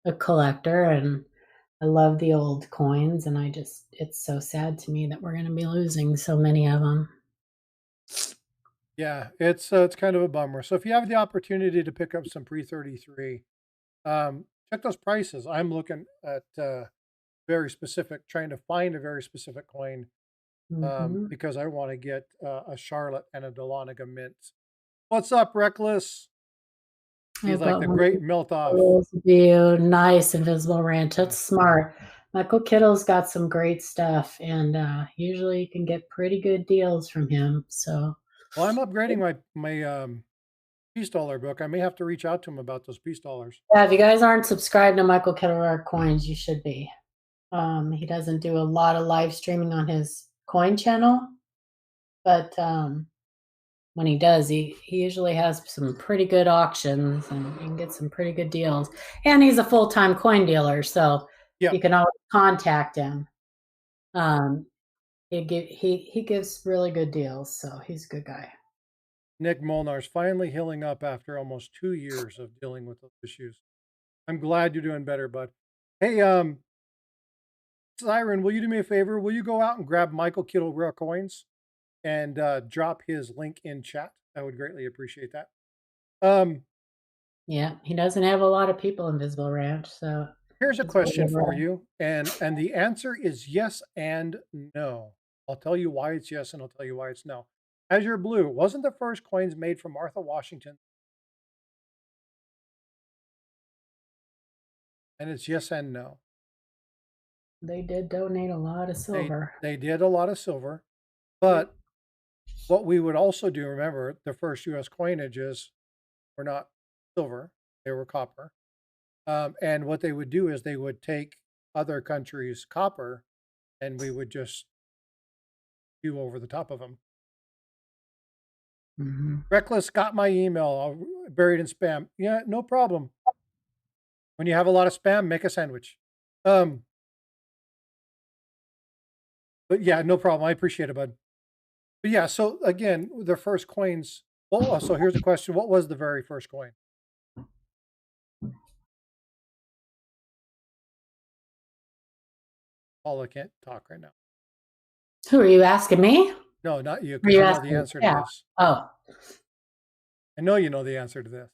a collector, and I love the old coins, and it's so sad to me that we're going to be losing so many of them. Yeah, it's kind of a bummer. So if you have the opportunity to pick up some pre-33, check those prices. I'm looking at very specific, trying to find a very specific coin because I want to get a Charlotte and a Dahlonega mint. What's up, Reckless? He's like the great melt off. Nice invisible ranch. That's smart. Michael Kittle's got some great stuff, and usually you can get pretty good deals from him. So, well, I'm upgrading my Peace Dollar book. I may have to reach out to him about those Peace Dollars. Yeah, if you guys aren't subscribed to Michael Kittle Coins, you should be. He doesn't do a lot of live streaming on his coin channel, but when he does, he usually has some pretty good auctions, and you can get some pretty good deals. And he's a full-time coin dealer, so you can always contact him. He gives really good deals, so he's a good guy. Nick Molnar's finally healing up after almost 2 years of dealing with those issues. I'm glad you're doing better, bud. Hey, Siren, will you do me a favor? Will you go out and grab Michael Kittle Rare Coins and drop his link in chat? I would greatly appreciate that. Yeah, he doesn't have a lot of people in Visible Ranch, so here's a question for you, and the answer is yes and no. I'll tell you why it's yes, and I'll tell you why it's no. Azure Blue, wasn't the first coins made from Martha Washington? And it's yes and no. They did donate a lot of silver. They did a lot of silver, but what we would also do, remember, the first U.S. coinages were not silver, they were copper. And what they would do is they would take other countries' copper and we would just do over the top of them. Reckless got my email buried in spam. Yeah, no problem. When you have a lot of spam, make a sandwich. But yeah, no problem. I appreciate it, bud. But yeah, so again, the first coins. Well, so here's the question: what was the very first coin? Paula can't talk right now. Who are you asking me? No, not you, because you know the answer to this. Oh. I know you know the answer to this.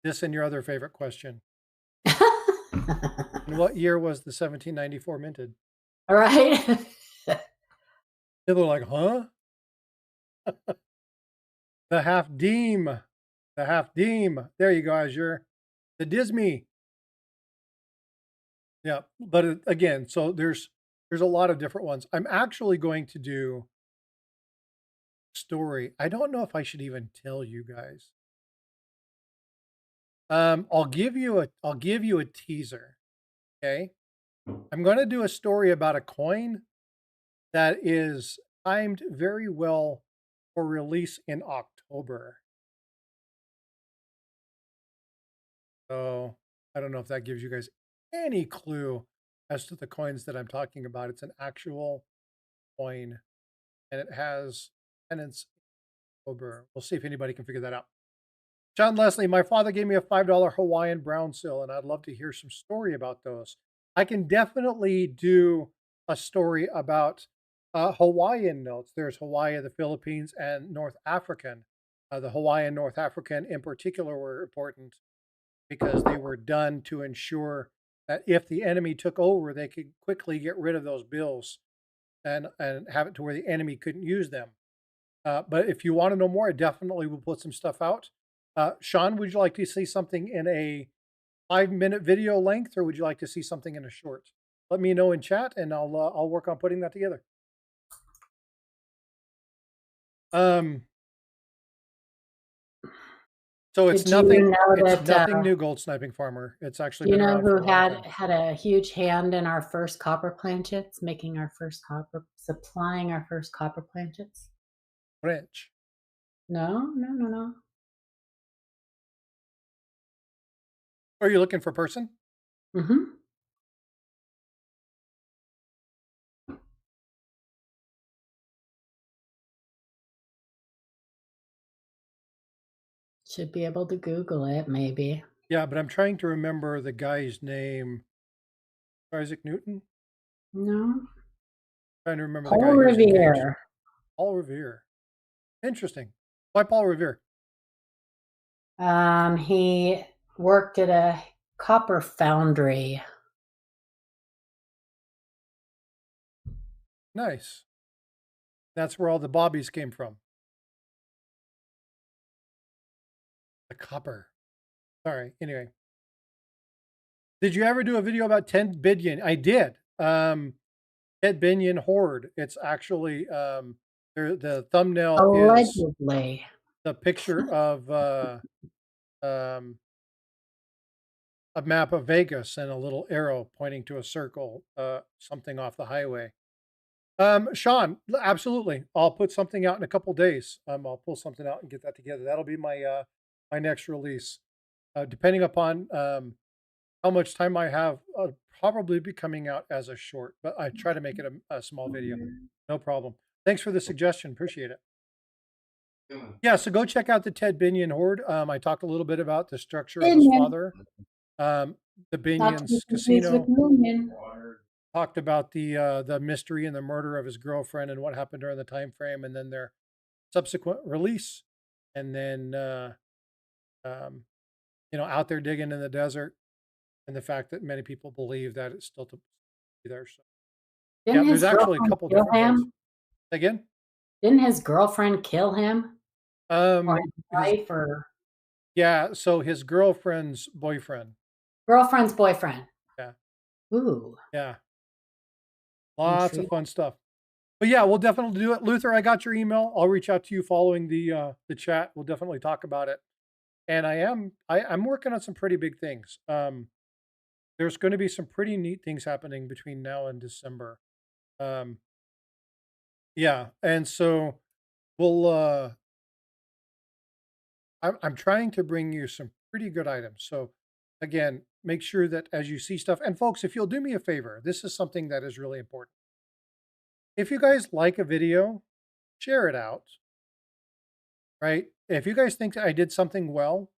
This and your other favorite question. In what year was the 1794 minted? All right. People are like, huh? The half deem. The half deem. There you go, Azure. The Disney. Yeah, but again, so there's a lot of different ones. I'm actually going to do a story. I don't know if I should even tell you guys. I'll give you a teaser. Okay. I'm going to do a story about a coin that is timed very well for release in October. So I don't know if that gives you guys any clue as to the coins that I'm talking about. It's an actual coin and it has tenants in October. We'll see if anybody can figure that out. John Leslie, my father gave me a $5 Hawaiian brown seal, and I'd love to hear some story about those. I can definitely do a story about Hawaiian notes. There's Hawaii, the Philippines, and North African. The Hawaiian North African in particular were important because they were done to ensure that if the enemy took over, they could quickly get rid of those bills and have it to where the enemy couldn't use them. But if you want to know more, I definitely will put some stuff out. Sean, would you like to see something in a 5-minute video length, or would you like to see something in a short? Let me know in chat, and I'll work on putting that together. So it's Did you nothing. know It's that? nothing new, Gold Sniping Farmer. It's actually Do you been know around for who a long time. had a huge hand in our first copper planchets, making our first copper, supplying our first copper planchets? French. No, no, no, no. Are you looking for a person? Mm-hmm. Should be able to Google it, maybe. Yeah, but I'm trying to remember the guy's name. Isaac Newton. No. Trying to remember the Paul guy who's engaged. Revere. Paul Revere. Interesting. Why Paul Revere? He worked at a copper foundry. Nice. That's where all the bobbies came from. The copper. Sorry. Anyway. Did you ever do a video about Ted Binion? I did. Ted Binion Horde. It's actually the thumbnail is Allegedly. the picture of um, a map of Vegas and a little arrow pointing to a circle, something off the highway. Sean, absolutely. I'll put something out in a couple days. I'll pull something out and get that together. That'll be my my next release. Depending upon how much time I have, probably be coming out as a short, but I try to make it a small video. No problem. Thanks for the suggestion. Appreciate it. Yeah, so go check out the Ted Binion Horde. I talked a little bit about the structure of his Binion. father, the Not to be Binion's confused with casino. Moomin. Talked about the mystery and the murder of his girlfriend and what happened during the time frame, and then their subsequent release, and then um, out there digging in the desert, and the fact that many people believe that it's still to be there. So yeah, Didn't there's his actually a girlfriend couple kill different holes. him? Again, Didn't his girlfriend kill him? Or his his wife or yeah, so his girlfriend's boyfriend. girlfriend's boyfriend? Yeah, Ooh, yeah, lots of intriguing. fun stuff. But yeah, we'll definitely do it. Luther, I got your email. I'll reach out to you following the chat. We'll definitely talk about it. And I'm working on some pretty big things. There's going to be some pretty neat things happening between now and December. Um, yeah, and so we'll I'm trying to bring you some pretty good items. So again, make sure that as you see stuff, and folks, if you'll do me a favor, this is something that is really important. If you guys like a video, share it out, right? If you guys think that I did something well,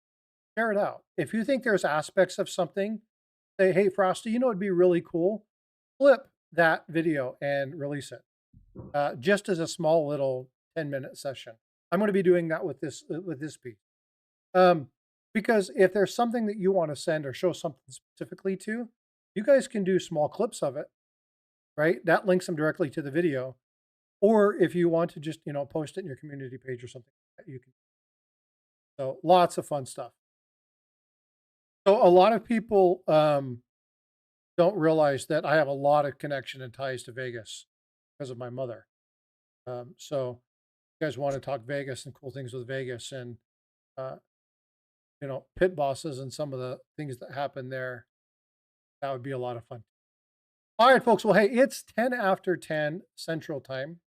share it out. If you think there's aspects of something, say, hey, Frosty, it'd be really cool. Flip that video and release it, just as a small little 10-minute session. I'm going to be doing that with this piece. Because if there's something that you want to send or show something specifically to, you guys can do small clips of it, right? That links them directly to the video. Or if you want to just, post it in your community page or something, you can. So lots of fun stuff. So a lot of people don't realize that I have a lot of connection and ties to Vegas because of my mother. So you guys want to talk Vegas and cool things with Vegas and, uh, pit bosses and some of the things that happen there, that would be a lot of fun. All right, folks. Well, hey, it's 10 after 10 Central Time.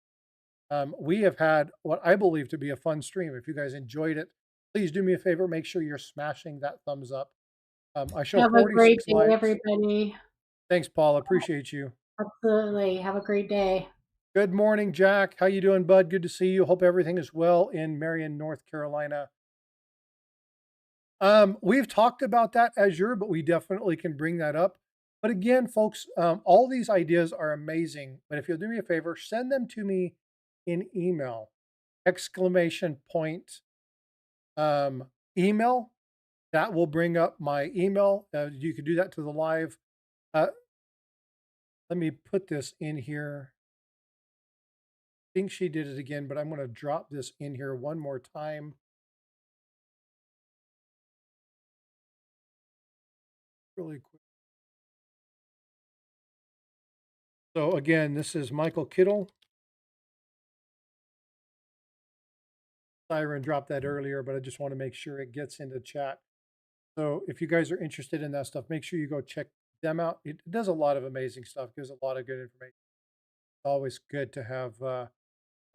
We have had what I believe to be a fun stream. If you guys enjoyed it, please do me a favor. Make sure you're smashing that thumbs up. I show Have a great 46 day, likes. everybody. Thanks, Paul. Appreciate you. Absolutely. Have a great day. Good morning, Jack. How you doing, bud? Good to see you. Hope everything is well in Marion, North Carolina. We've talked about that Azure, but we definitely can bring that up. But again, folks, all these ideas are amazing. But if you'll do me a favor, send them to me in email, exclamation point email. That will bring up my email. You can do that to the live. Let me put this in here. I think she did it again, but I'm going to drop this in here one more time. Really quick. So again, this is Michael Kittle. Siren dropped that earlier, but I just want to make sure it gets into chat. So if you guys are interested in that stuff, make sure you go check them out. It does a lot of amazing stuff, gives a lot of good information. It's always good to have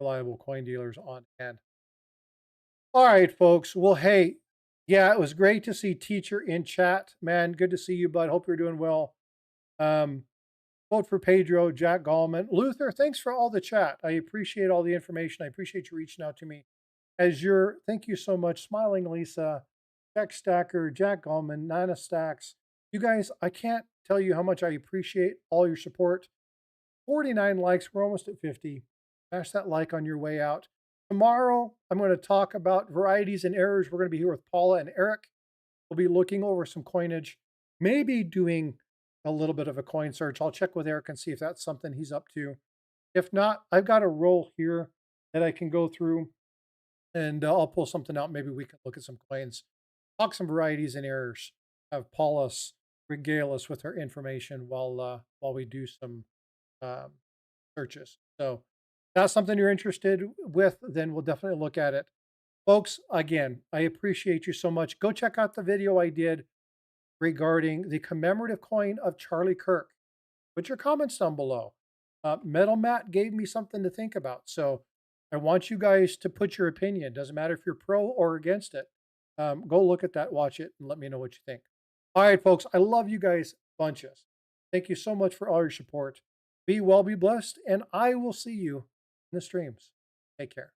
reliable coin dealers on hand. All right, folks. Well, hey, yeah, it was great to see Teacher in chat. Man, good to see you, bud. Hope you're doing well. Vote for Pedro, Jack Gallman. Luther, thanks for all the chat. I appreciate all the information. I appreciate you reaching out to me. Thank you so much. Smiling Lisa, Jack Stacker, Jack Gallman, Nana Stacks. You guys, I can't tell you how much I appreciate all your support. 49 likes. We're almost at 50. Smash that like on your way out. Tomorrow, I'm going to talk about varieties and errors. We're going to be here with Paula and Eric. We'll be looking over some coinage, maybe doing a little bit of a coin search. I'll check with Eric and see if that's something he's up to. If not, I've got a roll here that I can go through, and I'll pull something out. Maybe we can look at some coins, talk some varieties and errors, have Paula regale us with her information while we do some searches. So that's something you're interested with, then we'll definitely look at it. Folks, again, I appreciate you so much. Go check out the video I did regarding the commemorative coin of Charlie Kirk. Put your comments down below. Metal Matt gave me something to think about. So I want you guys to put your opinion. Doesn't matter if you're pro or against it. Go look at that, watch it, and let me know what you think. All right, folks, I love you guys bunches. Thank you so much for all your support. Be well, be blessed, and I will see you in the streams. Take care.